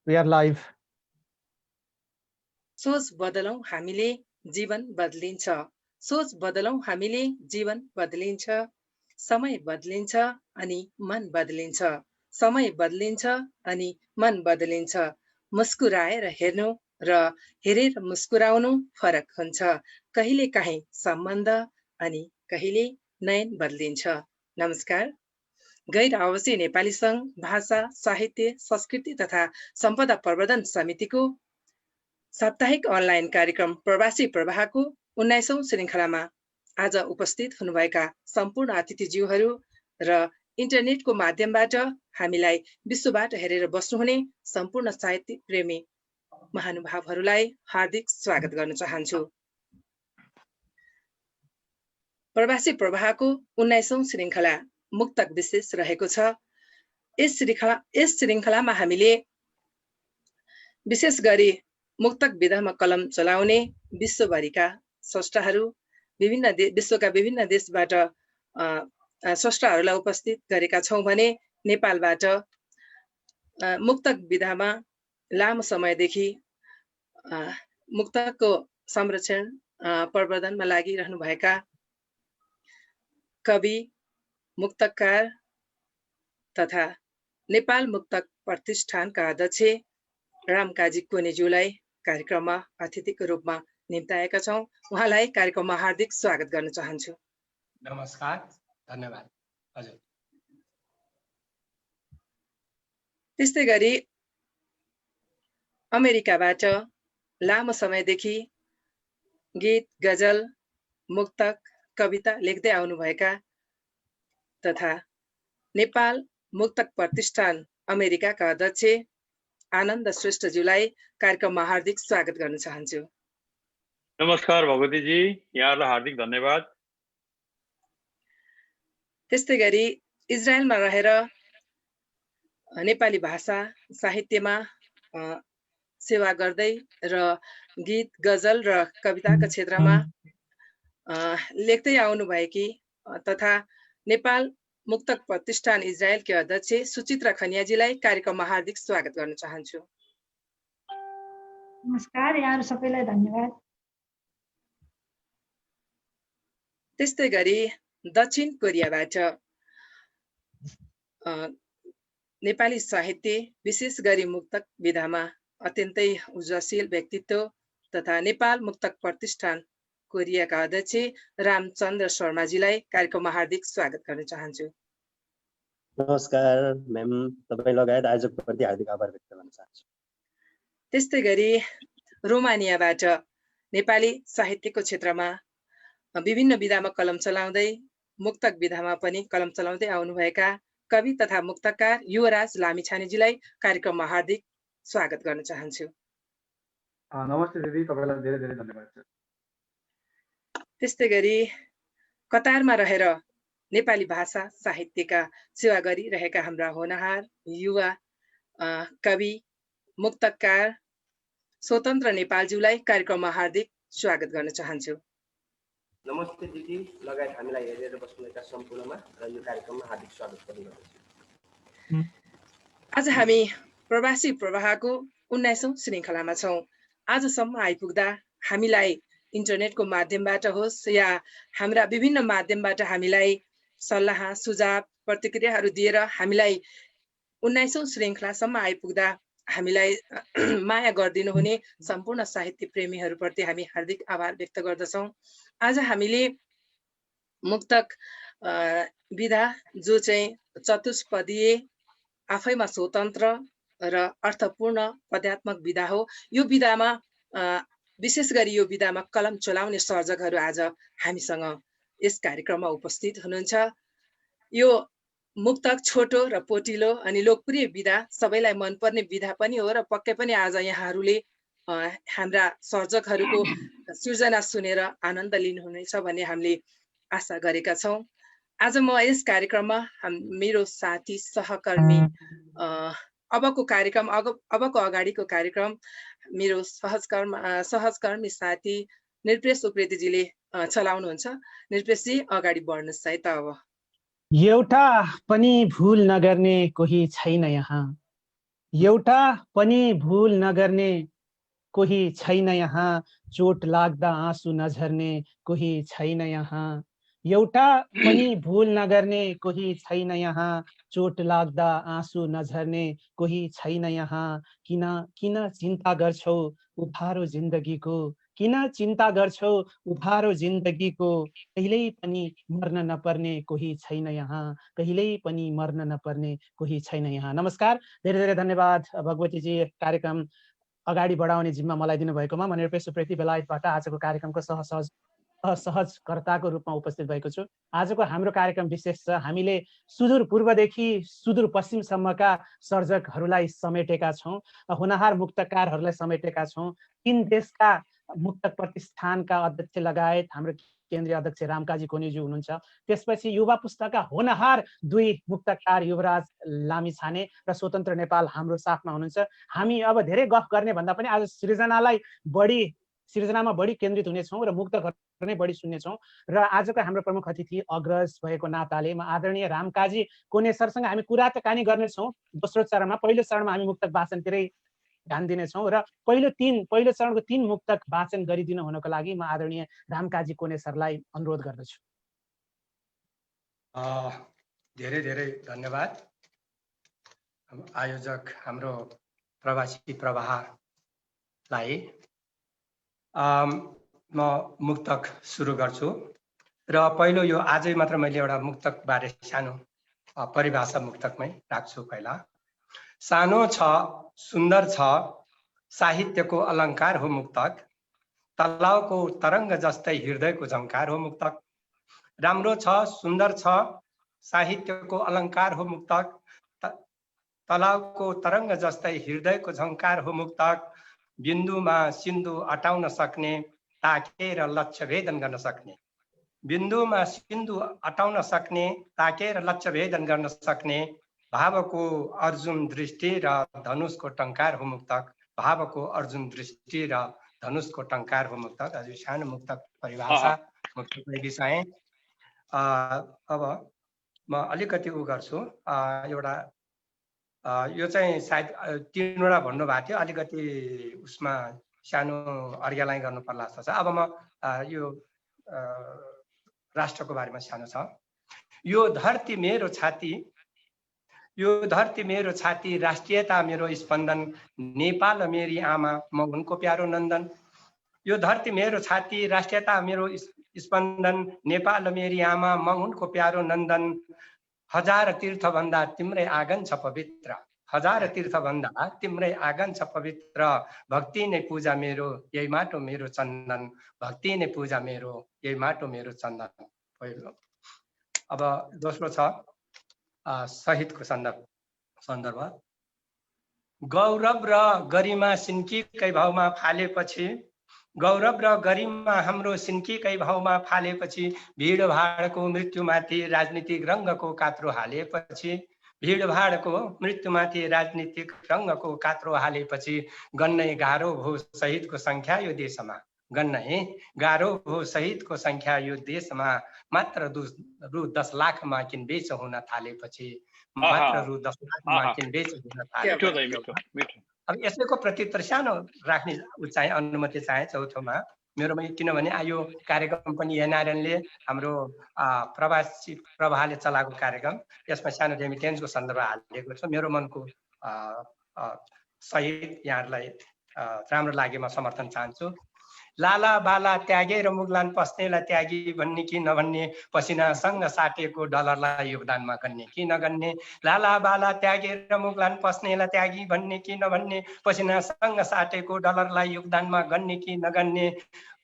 We are live. सोच बदलौं हामीले जीवन बदलिन्छ। सोच बदलौं हामीले जीवन बदलिन्छ। समय बदलिन्छ अनि मन बदलिन्छ। समय बदलिन्छ अनि मन बदलिन्छ। मुस्कुराएर हेर्नु र हेरेर मुस्कुराउनु फरक हुन्छ। कहिले काहीँ सम्बन्ध अनि कहिले नयन बदलिन्छ। नमस्कार। गैर आवासीय नेपाली संघ भाषा साहित्य संस्कृति तथा सम्पदा प्रवर्धन समितिको साप्ताहिक अनलाइन कार्यक्रम प्रवासी प्रवाहको 19औं श्रृङ्खलामा आज उपस्थित हुनुभएका सम्पूर्ण अतिथिज्यूहरू र इन्टरनेटको माध्यमबाट हामीलाई विश्वबाट हेरेर बस्नुहुने सम्पूर्ण साहित्य प्रेमी महानुभावहरूलाई हार्दिक स्वागत गर्न चाहन्छु। प्रवासी प्रवाहको 19औं श्रृङ्खला मुक्तक विशेष रहेको छ। यस श्रृङ्खलामा हामीले विशेष गरी मुक्तक विधामा कलम चलाउने विश्वभरिका स्रष्टाहरू विश्वका विभिन्न देशबाट स्रष्टाहरूलाई उपस्थित गरेका छौं भने नेपालबाट मुक्तक विधामा लामो समयदेखि मुक्तकको संरक्षण प्रवर्धनमा लागिरहनुभएका कवि मुक्तकार तथा नेपाल मुक्तक प्रतिष्ठानका अध्यक्ष रामकाजी कोनेज्यूलाई कार्यक्रममा अतिथिको रूपमा निम्ताएका छौं। उहाँलाई कार्यक्रममा हार्दिक स्वागत गर्न चाहन्छु। नमस्कार, धन्यवाद। हजुर। त्यस्तै गरी अमेरिकाबाट लामो समयदेखि गीत, गजल, मुक्तक, कविता लेख्दै आउनुभएका तथा नेपाल मुक्तक प्रतिष्ठान अमेरिकाका अध्यक्ष आनन्द श्रेष्ठज्यूलाई कार्यक्रममा हार्दिक स्वागत गर्न चाहन्छु। नमस्कार भगवतीजी, यहाँहरूलाई हार्दिक धन्यवाद। त्यस्तै गरी इजरायलमा रहेर नेपाली भाषा साहित्यमा सेवा गर्दै र गीत, गजल र कविताका क्षेत्रमा लेख्दै आउनुभएकी तथा नेपाल मुक्तक प्रतिष्ठान इजरायलकी अध्यक्ष सुचित्रा खनियाजीलाई कार्यक्रममा हार्दिक स्वागत गर्न चाहन्छु। नमस्कार, यहाँहरू सबैलाई धन्यवाद। त्यस्तै गरी दक्षिण कोरियाबाट नेपाली साहित्य विशेष गरी मुक्तक विधामा अत्यन्तै उज्जवल व्यक्तित्व तथा नेपाल मुक्तक प्रतिष्ठान कोरियाका अध्यक्ष रामचन्द्र शर्माजीलाई कार्यक्रममा हार्दिक स्वागत गर्न चाहन्छु। नमस्कार म्याम, तपाईँ लगायत आयोजकप्रति हार्दिक आभार व्यक्त गर्न चाहन्छु। त्यस्तै गरी रोमानियाबाट नेपाली साहित्यको क्षेत्रमा विभिन्न विधामा कलम चलाउँदै मुक्तक विधामा पनि कलम चलाउँदै आउनुभएका कवि तथा मुक्तकार युवराज लामिछानेजीलाई कार्यक्रममा हार्दिक स्वागत गर्न चाहन्छु। नमस्ते दिदी, तपाईलाई धेरै धेरै धन्यवाद। त्यस्तै गरी कतारमा रहेर नेपाली भाषा साहित्यका सेवा गरिरहेका हाम्रा होनहार युवा कवि मुक्तकार स्वतन्त्र नेपालज्यूलाई कार्यक्रममा हार्दिक स्वागत गर्न चाहन्छु। नमस्ते दिदी लगायत हामीलाई हेरेर बस्नुभएका सम्पूर्णमा र यो कार्यक्रममा हार्दिक स्वागत गर्दछु। आज हामी प्रवासी प्रवाहको 19औं श्रृङ्खलामा छौं। आजसम्म आइपुग्दा हामीलाई इन्टरनेटको माध्यमबाट होस् या हाम्रा विभिन्न माध्यमबाट हामीलाई सल्लाह सुझाव प्रतिक्रियाहरू दिएर हामीलाई 19औं श्रृङ्खलासम्म आइपुग्दा हामीलाई माया गरिदिनु हुने सम्पूर्ण साहित्य प्रेमीहरूप्रति हामी हार्दिक आभार व्यक्त गर्दछौं। आज हामीले मुक्तक विधा जो चाहिँ चतुष्पदीय आफैमा स्वतन्त्र र अर्थपूर्ण पद्यात्मक विधा हो, यो विधामा विशेष गरी यो विधामा कलम चलाउने सर्जकहरू आज हामीसँग यस कार्यक्रममा उपस्थित हुनुहुन्छ। यो मुक्तक छोटो र पोटिलो अनि लोकप्रिय विधा, सबैलाई मनपर्ने विधा पनि हो र पक्कै पनि आज यहाँहरूले हाम्रा सर्जकहरूको सृजना सुनेर आनन्द लिनुहुनेछ भन्ने हामीले आशा गरेका छौं। आज म यस कार्यक्रममा मेरो साथी सहकर्मी अबको अगाडिको कार्यक्रम मेरो सहकर्मी साथी निर्पेश उप्रेतीजीले चलाउनुहुन्छ। निर्पेशजी अगाडि बढ्नुहोस् है त। अब एउटा पनि भूल नगर्ने कोही छैन यहाँ, एउटा पनि भूल नगर्ने कोही छैन यहाँ, चोट लाग्दा आँसु नझर्ने कोही छैन यहाँ। एउटा पनि भूल नगर्ने कोही छैन यहाँ, चोट लाग्दा आँसु नझर्ने कोही छैन यहाँ। किन किन चिन्ता गर्छौ उधारो जिन्दगीको, किन चिन्ता गर्छौ उधारो जिन्दगीको, कहिल्यै पनि मर्न नपर्ने कोही छैन यहाँ, कहिल्यै पनि मर्न नपर्ने कोही छैन यहाँ। नमस्कार, धेरै धेरै धन्यवाद भगवतीजी कार्यक्रम अगाडि बढाउने जिम्मा मलाई दिनुभएकोमा। म निरपेक्ष सुप्रेती बेलायतबाट आजको कार्यक्रमको सहजकर्ताको रूपमा उपस्थित भएको छु। आजको हाम्रो कार्यक्रम विशेष छ। हामीले सुदूर पूर्वदेखि सुदूर पश्चिमसम्मका सर्जकहरूलाई समेटेका छौँ, होनहार मुक्तकारहरूलाई समेटेका छौँ। 3 देशका मुक्तक प्रतिष्ठानका अध्यक्ष लगायत हाम्रो केन्द्रीय अध्यक्ष रामकाजी कोनेज्यू हुनुहुन्छ। त्यसपछि युवा पुस्ताका होनहार 2 मुक्तकार युवराज लामिछाने र स्वतन्त्र नेपाल हाम्रो साथमा हुनुहुन्छ। हामी अब धेरै गफ गर्ने भन्दा पनि आज सृजनामा बढी केन्द्रित हुनेछौँ र मुक्तकहरू नै बढी सुन्नेछौँ। र आजको हाम्रो प्रमुख अतिथि अग्रज भएको नाताले म आदरणीय रामकाजी कोने सरसँग हामी कुराकानी गर्नेछौँ। दोस्रो चरणमा, पहिलो चरणमा हामी मुक्तक वाचनतिरै ध्यान दिनेछौँ र पहिलो चरणको 3 मुक्तक वाचन गरिदिनु हुनको लागि म आदरणीय रामकाजी कोने सरलाई अनुरोध गर्दछु। धेरै धेरै धन्यवाद आयोजक हाम्रो प्रवासी प्रवाहलाई। म मुक्तक सुरु गर्छु र पहिलो यो आजै मात्र मैले एउटा मुक्तक बारे सानो परिभाषा मुक्तकमै राख्छु। पहिला, सानो छ सुन्दर छ साहित्यको अलङ्कार हो मुक्तक, तलाउको तरङ्ग जस्तै हृदयको झङ्कार हो मुक्तक। राम्रो छ सुन्दर छ साहित्यको अलङ्कार हो मुक्तक, तलाउको तरङ्ग जस्तै हृदयको झङ्कार हो मुक्तक। बिन्दुमा सिन्धु अटाउन सक्ने, ताकेर लक्ष्य भेदन गर्न सक्ने, बिन्दुमा सिन्धु अटाउन सक्ने, ताकेर लक्ष्य भेदन गर्न सक्ने, भावको अर्जुन दृष्टि र धनुषको टङ्कार हो मुक्तक, भावको अर्जुन दृष्टि र धनुषको टङ्कार हो मुक्तक। हजुर सानो मुक्तक परिभाषा मुक्तकले बिसाएँ। अब म अलिकति गर्छु। एउटा यो चाहिँ सायद 3वटा भन्नुभएको थियो, अलिकति उसमा सानो अर्ग्यालाइ गर्नु पर्ला जस्तो छ। अब म यो राष्ट्रको बारेमा सानो छ। यो धरती मेरो छाती, यो धरती मेरो छाती, राष्ट्रियता मेरो स्पन्दन, नेपाल मेरी आमा म उनको प्यारो नन्दन। यो धरती मेरो छाती, राष्ट्रियता मेरो स्पन्दन, नेपाल मेरी आमा म उनको प्यारो नन्दन। हजार तीर्थ भन्दा तिम्रै आँगन छ पवित्र, हजार तीर्थ भन्दा तिम्रै आँगन छ पवित्र, भक्ति नै पूजा मेरो यही माटो मेरो चन्दन, भक्ति नै पूजा मेरो यही माटो मेरो चन्दन। पहिलो। अब दोस्रो छ शहीदको सन्दर्भ। गौरव र गरिमा सिन्कीकै भावमा फालेपछि, गौरव र गरिमा हाम्रो सिन्कीकै भावमा फालेपछि, भिडभाडको मृत्युमाथि राजनीतिक रङ्गको कात्रो हालेपछि, भिडभाडको मृत्युमाथि राजनीतिक रङ्गको कात्रो हालेपछि, गन्नै गाह्रो भयो शहीदको सङ्ख्या यो देशमा, गन्नै गाह्रो भयो शहीदको सङ्ख्या यो देशमा, मात्र रु 10 लाखमा किनबेच हुन थालेपछि, मात्र रु 10 लाखमा किनबेच हुन थालेपछि। अब यसैको प्रत्युत्तर सानो राख्ने चाहे अनुमति चाहे चौथोमा मेरोमा, किनभने यो कार्यक्रम पनि एनआरएनले हाम्रो प्रवासी प्रभाले चलाएको कार्यक्रम, यसमा सानो रेमिटेन्सको सन्दर्भ हालेको छ। मेरो मनको सहित यहाँहरूलाई राम्रो लागे म समर्थन चाहन्छु। लाला बाला त्यागेर मुगलान पस्नेलाई त्यागी भन्ने कि नभन्ने, पसिनासँग साटेको डलरलाई योगदानमा गन्ने कि नगन्ने, लाला बाला त्यागेर मुगलान पस्नेलाई त्यागी भन्ने कि नभन्ने, पसिनासँग साटेको डलरलाई योगदानमा गन्ने कि नगन्ने,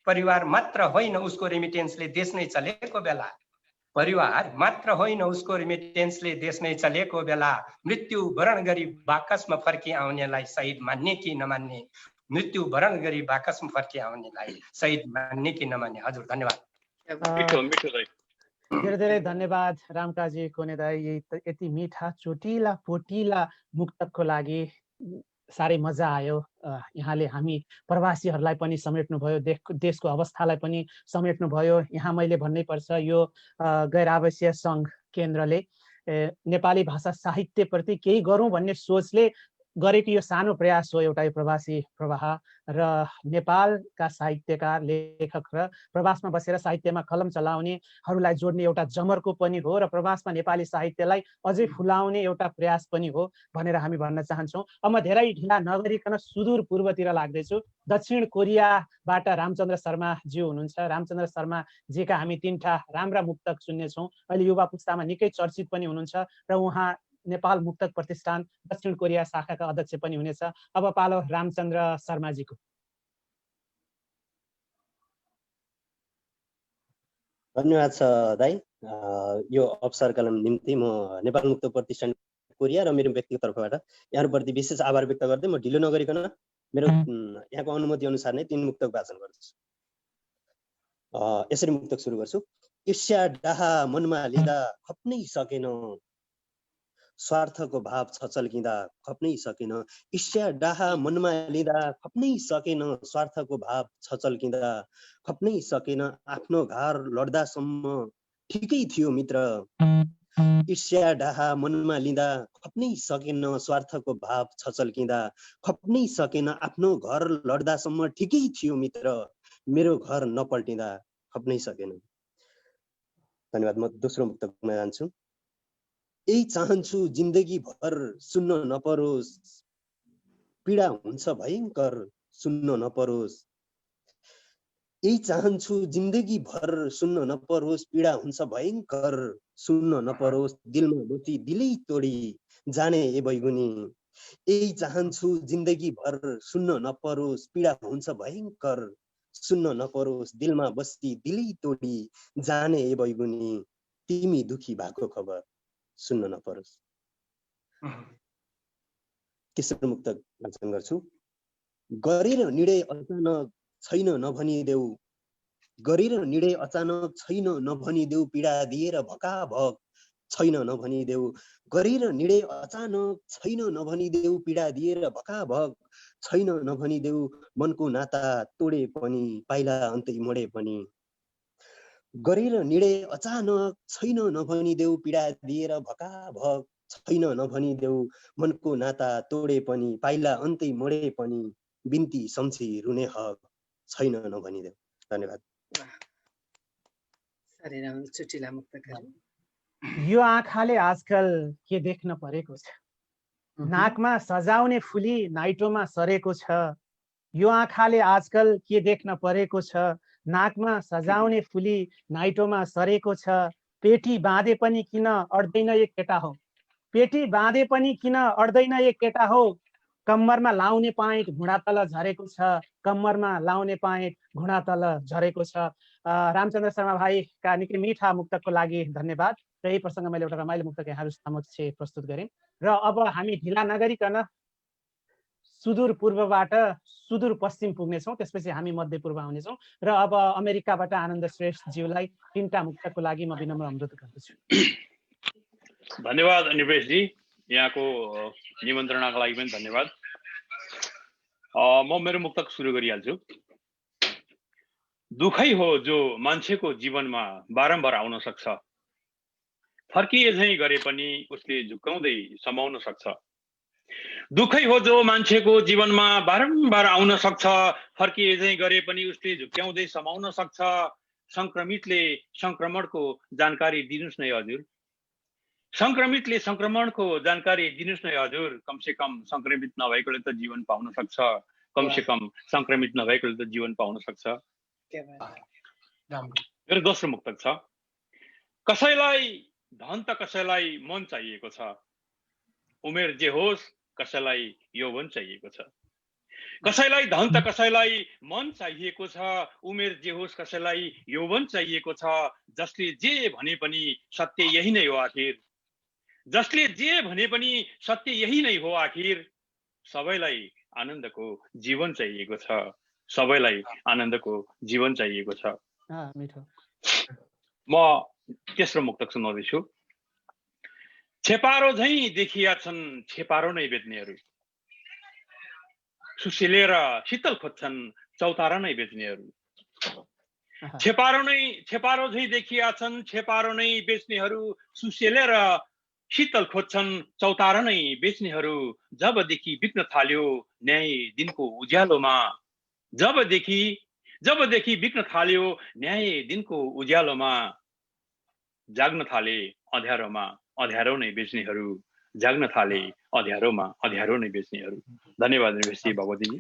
परिवार मात्र होइन उसको रेमिटेन्सले देश नै चलेको बेला, परिवार मात्र होइन उसको रेमिटेन्सले देश नै चलेको बेला, मृत्यु वरण गरी बाकसमा फर्की आउनेलाई शहीद मान्ने कि नमान्ने, मृत्यु वरण गरी बाकसमा फर्की आउनेलाई शहीद मान्ने कि नमान्ने। हजुर धन्यवाद। धेरै धेरै धन्यवाद रामकाजी कोने दाइ, यति मिठा चोटिला पोटिला मुक्तकको लागि साह्रै मजा आयो। यहाँले हामी प्रवासीहरूलाई पनि समेट्नुभयो, देशको अवस्थालाई पनि समेट्नुभयो। यहाँ मैले भन्नै पर्छ, यो गैर आवासीय सङ्घ केन्द्रले नेपाली भाषा साहित्यप्रति केही गरौँ भन्ने सोचले गरेको यो सानो प्रयास हो एउटा यो प्रवासी प्रवाह र नेपालका साहित्यकार लेखक र प्रवासमा बसेर साहित्यमा कलम चलाउनेहरूलाई जोड्ने एउटा जमर्को पनि हो र प्रवासमा नेपाली साहित्यलाई अझै फुलाउने एउटा प्रयास पनि हो भनेर हामी भन्न चाहन्छौँ। अब म धेरै ढिला नगरिकन सुदूर पूर्वतिर लाग्दैछु। दक्षिण कोरियाबाट रामचन्द्र शर्माज्यू हुनुहुन्छ। रामचन्द्र शर्माजीका हामी 3 राम्रा मुक्तक सुन्नेछौँ। अहिले युवा पुस्तामा निकै चर्चित पनि हुनुहुन्छ र उहाँ नेपाल मुक्तक प्रतिष्ठान दक्षिण कोरिया शाखाका अध्यक्ष पनि हुनेछ। अब पालो रामचन्द्र शर्माजीको। धन्यवाद छ दाइ। यो अवसरका निम्ति म नेपाल मुक्तक प्रतिष्ठान कोरिया र मेरो व्यक्तिगत तर्फबाट यहाँहरूप्रति विशेष आभार व्यक्त गर्दै म ढिलो नगरिकन मेरो यहाँको अनुमति अनुसार नै 3 मुक्तक वाचन गर्छु। यसरी मुक्तक सुरु गर्छु। ईर्ष्या डाहा मनमा लिँदा खप्नै सकेन, स्वार्थको भाव छचल्किँदा खप्नै सकेन। ईर्ष्या डाहा मनमा लिँदा खप्नै सकेन, स्वार्थको भाव छचल्किँदा खप्नै सकेन। आफ्नो घर लड्दासम्म ठिकै थियो मित्र, ईर्ष्या डाहा मनमा लिँदा खप्नै सकेन, स्वार्थको भाव छचल्किँदा खप्नै सकेन। आफ्नो घर लड्दासम्म ठिकै थियो मित्र, मेरो घर नपल्टिँदा खप्नै सकेन। धन्यवाद। म दोस्रो मुक्तकमा जान्छु। यही चाहन्छु जिन्दगी भर सुन्न नपरोस्, पीडा हुन्छ भयंकर सुन्न नपरोस्। यही चाहन्छु जिन्दगी भर सुन्न नपरोस्, पीडा हुन्छ भयंकर सुन्न नपरोस्। दिलमा बसी दिलै तोडी जाने ए बैगुनी, यही चाहन्छु जिन्दगी भर सुन्न नपरोस्, पीडा हुन्छ भयंकर सुन्न नपरोस्। दिलमा बसी दिलै तोडी जाने ए बैगुनी, तिमी दुखी भएको खबर सुन्न नपरोस्। तेस्रो मुक्तक वाचन गर्छु। गरेर निडे अचानक छैन नभनिदेऊ, गरेर निडे अचानक छैन नभनिदेऊ, पीडा दिएर भकाभक छैन नभनिदेऊ। गरेर निडे अचानक छैन नभनिदेऊ, पीडा दिएर भकाभक छैन नभनिदेऊ। मनको नाता तोडे पनि पाइला अन्तै मोडे पनि, गरेर निडे अचानक छैन नभनिदेऊ, पीडा दिएर भकाभक छैन नभनिदेऊ। मनको नाता तोडे पनि पाइला अन्तै मोडे पनि, बिन्ती सम्झी रुने हक छैन नभनिदेऊ। धन्यवाद। यो आँखाले आजकल के देख्न परेको छ, नाकमा सजाउने फुली नाइटोमा सरेको छ। यो आँखाले आजकल के देख्न परेको छ, नाकमा सजाउने फुली नाइटोमा सरेको छ। पेटी बाँधे पनि किन अड्दैन एक केटा हो, पेटी बाँधे पनि किन अड्दैन एक केटा हो। कम्मरमा लाउने पाइट घुँडा तल झरेको छ, कम्मरमा लाउने पाइट घुँडा तल झरेको छ। रामचन्द्र शर्मा भाइका निकै मिठा मुक्तकको लागि धन्यवाद। र यही प्रसङ्ग मैले एउटा रमाइलो मुक्तक यहाँहरू समक्ष प्रस्तुत गरेँ। र अब हामी ढिला नगरिकन सुदूर पूर्वबाट सुदूर पश्चिम पुग्नेछौँ, त्यसपछि हामी मध्यपूर्व आउनेछौँ। र अब अमेरिकाबाट आनन्द श्रेष्ठज्यूलाई 3टा मुक्तकको लागि म विनम्र अनुरोध गर्दछु। धन्यवाद निवेशजी, यहाँको निमन्त्रणाको लागि पनि धन्यवाद। म मेरो मुक्तक सुरु गरिहाल्छु। दुखै हो जो मान्छेको जीवनमा बारम्बार आउन सक्छ, फर्किए झैँ गरे पनि उसले झुक्काउँदै समाउन सक्छ। दुखै हो जो मान्छेको जीवनमा बारम्बार आउन सक्छ, फर्किए झैँ गरे पनि उसले झुक्क्याउँदै समाउन सक्छ। संक्रमितले संक्रमणको जानकारी दिनुस् न हजुर, संक्रमितले संक्रमणको जानकारी दिनुस् न हजुर। कमसे कम संक्रमित नभएकोले त जीवन पाउन सक्छ, कमसे कम संक्रमित नभएकोले त जीवन पाउन सक्छ। मेरो दोस्रो मुक्तक छ। कसैलाई धन त कसैलाई मन चाहिएको छ, उमेर जे होस् कसैलाई यौवन चाहिएको छ। कसैलाई धन त कसैलाई मन चाहिएको छ, उमेर जे होस् कसैलाई यौवन चाहिएको छ। जसले जे भने पनि सत्य यही नै हो आखिर, जसले जे भने पनि सत्य यही नै हो आखिर। सबैलाई आनन्दको जीवन चाहिएको छ, सबैलाई आनन्दको जीवन चाहिएको छ। म तेस्रो मुक्तक सुनाउँदैछु। छेपारो झैँ देखिया छन् छेपारो नै बेच्नेहरू, सुसिलेर शीतल खोज्छन् चौतारा नै बेच्नेहरू। छेपारो झैँ देखिया छन् छेपारो नै बेच्नेहरू, सुसिलेर शीतल खोज्छन् चौतारा नै बेच्नेहरू जबदेखि बिक्न थाल्यो न्याय दिनको उज्यालोमा जबदेखि बिक्न थाल्यो न्याय दिनको उज्यालोमा जाग्न थाले अँध्यारो नै बेच्नेहरू जाग्न थाले अँध्यारो नै बेच्नेहरू। धन्यवाद निवेशजी भगवतीजी।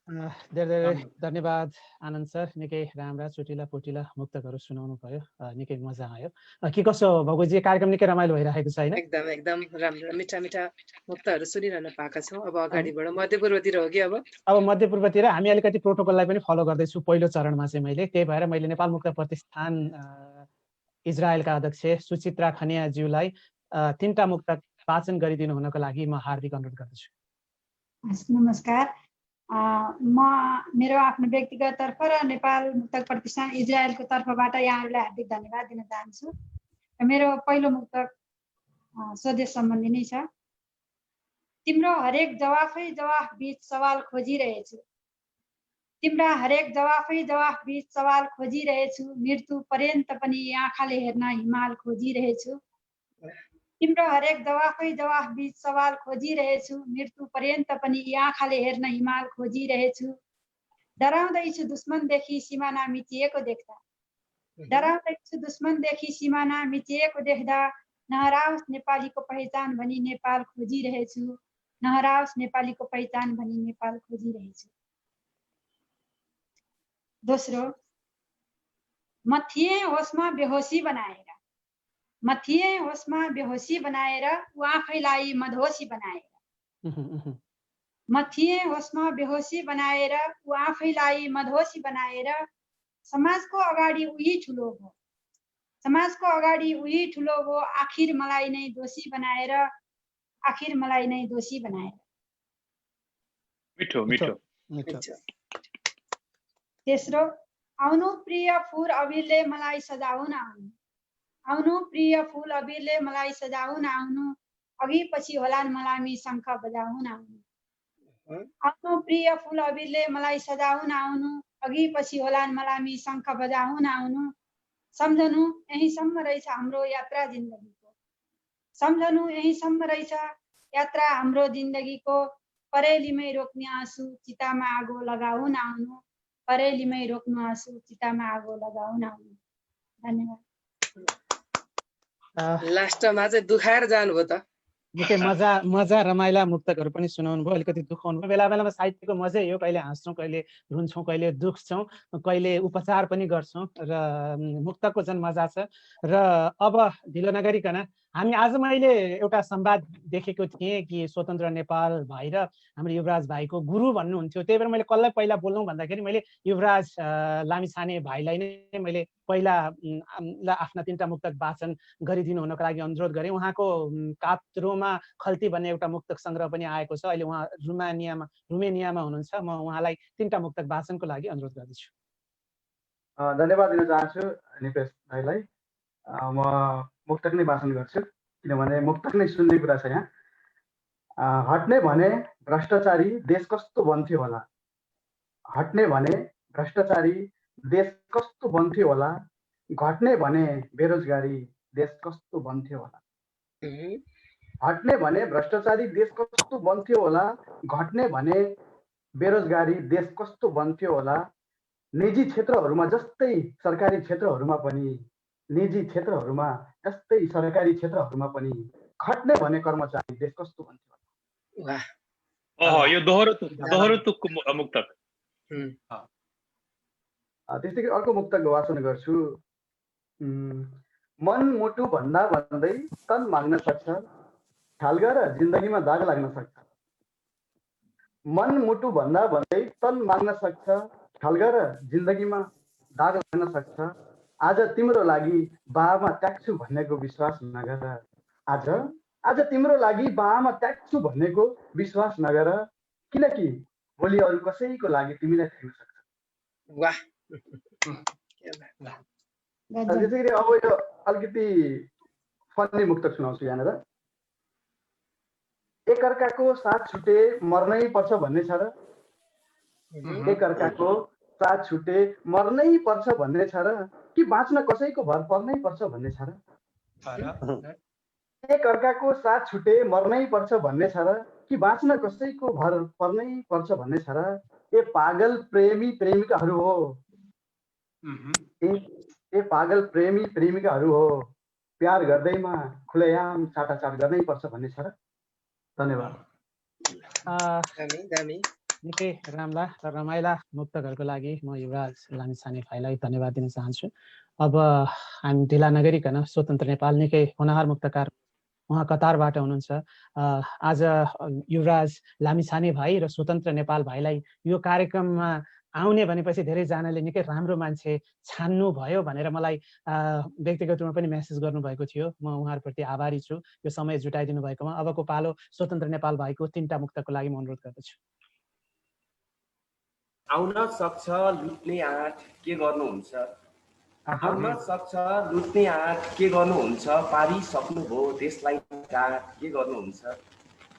धेरै धेरै धन्यवाद आनन्द सर। निकै राम्रा चोटिला पोटिला मुक्तकहरू सुनाउनु भयो, निकै मजा आयो। के कसो भगवतीजी, कार्यक्रम निकै रमाइलो भइरहेको छ होइन? एकदम एकदम राम्रो मिठा मिठा मुक्तहरू सुनिरहन पाएका छौँ। अब अगाडिबाट मध्यपूर्वतिर हो कि अब मध्यपूर्वतिर हामी अलिकति प्रोटोकललाई पनि फलो गर्दैछु पहिलो चरणमा चाहिँ मैले, त्यही भएर मैले नेपाल मुक्त प्रतिष्ठान इजरायलका अध्यक्ष सुचित्रा खनियाज्यूलाई 3टा मुक्तक वाचन गरिदिनु हुनको लागि म हार्दिक अनुरोध गर्दछु। नमस्कार। मेरो आफ्नो व्यक्तिगत तर्फ र नेपाल मुक्तक प्रतिष्ठान इजरायलको तर्फबाट यहाँहरूलाई हार्दिक धन्यवाद दिन चाहन्छु। मेरो पहिलो मुक्तक स्वदेश सम्बन्धी नै छ। तिम्रो हरेक जवाफै जवाफ बीच सवाल खोजिरहेछु, तिम्रा हरेक जवाफै जवाफ बीच सवाल खोजिरहेछु, मृत्यु पर्यन्त पनि आँखाले हेर्न हिमाल खोजिरहेछु। तिम्रो हरेक जवाफै जवाफ बीच सवाल खोजिरहेछु, मृत्यु पर्यन्त पनि आँखाले हेर्न हिमाल खोजिरहेछु। डराउँदैछु दुश्मनदेखि सिमाना मिचिएको देख्दा, डराउँदैछु दुश्मनदेखि सिमाना मिचिएको देख्दा, नहराओस् नेपालीको पहिचान भनी नेपाल खोजिरहेछु, नहराओस् नेपालीको पहिचान भनी नेपाल खोजिरहेछु। दोस्रो, म थिएँ होसमा बेहोसी बनाएर, म थिएँ होसमा बेहोसी बनाएर ऊ आफैलाई मधोसी बनाएर, म थिएँ होसमा बेहोसी बनाएर ऊ आफैलाई मधोसी बनाएर, समाजको अगाडि उही ठुलो हो, समाजको अगाडि उही ठुलो हो, आखिर मलाई नै दोषी बनाएर, आखिर मलाई नै दोषी बनाएर। मिठो मिठो। तेस्रो, आउनु प्रिय फुल अबिरले मलाई सजाउन आउनु, आउनु प्रिय फुल अबिरले मलाई सजाउन आउनु, अघि पछि होलान् मलामी शङ्ख बजाउन आउनु, आउनु प्रिय फुल अबिरले मलाई सजाउन आउनु, अघि पछि होलान् मलामी शङ्ख बजाउन आउनु। सम्झनु यहीँसम्म रहेछ हाम्रो यात्रा जिन्दगीको, सम्झनु यहीँसम्म रहेछ यात्रा हाम्रो जिन्दगीको, परेलीमै रोक्ने आँसु चितामा आगो लगाउन आउनु, परेलीमै रोक्नु आँसु चितामा आगो लगाउन आउनु। धन्यवाद। लास्टमा चाहिँ दुखाएर जानुभयो त। निकै मजा रमाइला मुक्तकहरू पनि सुनाउनु भयो, अलिकति दुखाउनु भयो। बेला बेलामा साहित्यको मजै हो, कहिले हाँस्छौँ, कहिले रुन्छौँ, कहिले दुख्छौँ, कहिले उपचार पनि गर्छौँ र मुक्तकको जुन मजा छ। र अब ढिलो नगरिकन मैले एउटा संवाद देखेको थिएँ कि स्वतन्त्र नेपाल भाइ र हाम्रो युवराज भाइको गुरु भन्नुहुन्थ्यो, त्यही भएर मैले कसलाई पहिला बोल्नु भन्दाखेरि मैले युवराज लामिछाने भाइलाई नै मैले पहिला आफ्ना 3टा मुक्तक वाचन गरिदिनु हुनको लागि अनुरोध गरेँ। उहाँको कात्रोमा खल्ती भन्ने एउटा मुक्तक सङ्ग्रह पनि आएको छ, अहिले उहाँ रुमेनियामा हुनुहुन्छ। म उहाँलाई 3टा मुक्तक वाचनको लागि अनुरोध गर्दछु। धन्यवाद दिन चाहन्छु निपेश भाइलाई। म मुक्तक नै वाचन गर्छु, किनभने मुक्तक नै सुन्ने कुरा छ यहाँ। हट्ने भने भ्रष्टाचारी देश कस्तो बन्थ्यो होला, हट्ने भने भ्रष्टाचारी देश कस्तो बन्थ्यो होला, घट्ने भने बेरोजगारी देश कस्तो बन्थ्यो होला, हट्ने भने भ्रष्टाचारी देश कस्तो बन्थ्यो होला, घट्ने भने बेरोजगारी देश कस्तो बन्थ्यो होला, निजी क्षेत्रहरूमा जस्तै सरकारी क्षेत्रहरूमा पनि, निजी क्षेत्रहरूमा जस्तै सरकारी क्षेत्रहरूमा पनि खट्ने भने कर्मचारी देश कस्तो बन्थ्यो होला। यो दोहोरो तुकको मुक्तक। त्यस्तै अर्को मुक्तक वाचन गर्छु। मन मुटु भन्दा भन्दै तन माग्न सक्छ, ख्याल गर जिन्दगीमा दाग लाग्न सक्छ, मन मुटु भन्दा भन्दै तन माग्न सक्छ, ख्याल गर जिन्दगीमा दाग लाग्न सक्छ, आज तिम्रो लागि बामा त्याग्छु भन्नेको विश्वास नगर, आज तिम्रो लागि बामा त्याग्छु भन्नेको विश्वास नगर, किनकि भोलि अरू कसैको लागि तिमीलाई त्याग्न सक्छ। वाह। त्यसै गरी अब यो अलिकति फन्नी मुक्तक सुनाउँछु यहाँनिर। एकअर्काको साथ छुटे मर्नै पर्छ भन्ने छ र, एकअर्काको साथ छुटे मर्नै पर्छ भन्ने छ र, कि बाँच्न कसैको भर पर्नै पर्छ भन्ने छ र, एक अर्काको साथ छुटे मर्नै पर्छ भन्ने छ र कि बाँच्न कसैको भर पर्नै पर्छ भन्ने छ र ए पागल प्रेमी प्रेमिकाहरू हो ए पागल प्रेमी प्रेमिकाहरू हो प्यार गर्दैमा खुलेआम चाटाचाट गर्नै पर्छ भन्ने छ र धन्यवाद निकै राम्रा र रमाइला मुक्तकहरूको लागि म युवराज लामिछाने भाइलाई धन्यवाद दिन चाहन्छु। अब हामी ढिला नगरिकन स्वतन्त्र नेपाल निकै होनहार मुक्तकार उहाँ कतारबाट हुनुहुन्छ। आज युवराज लामिछाने भाइ र स्वतन्त्र नेपाल भाइलाई यो कार्यक्रममा आउने भनेपछि धेरैजनाले निकै राम्रो मान्छे छान्नु भयो भनेर मलाई व्यक्तिगत रूपमा पनि मेसेज गर्नुभएको थियो। म उहाँहरूप्रति आभारी छु यो समय जुटाइदिनु भएकोमा। अबको पालो स्वतन्त्र नेपाल भाइको 3टा मुक्तको लागि म अनुरोध गर्दछु। आउन सक्छ लुट्ने आँट के गर्नुहुन्छ, आउन सक्छ लुट्ने आँट के गर्नुहुन्छ, पारिसक्नुभयो देशलाई काट के गर्नुहुन्छ,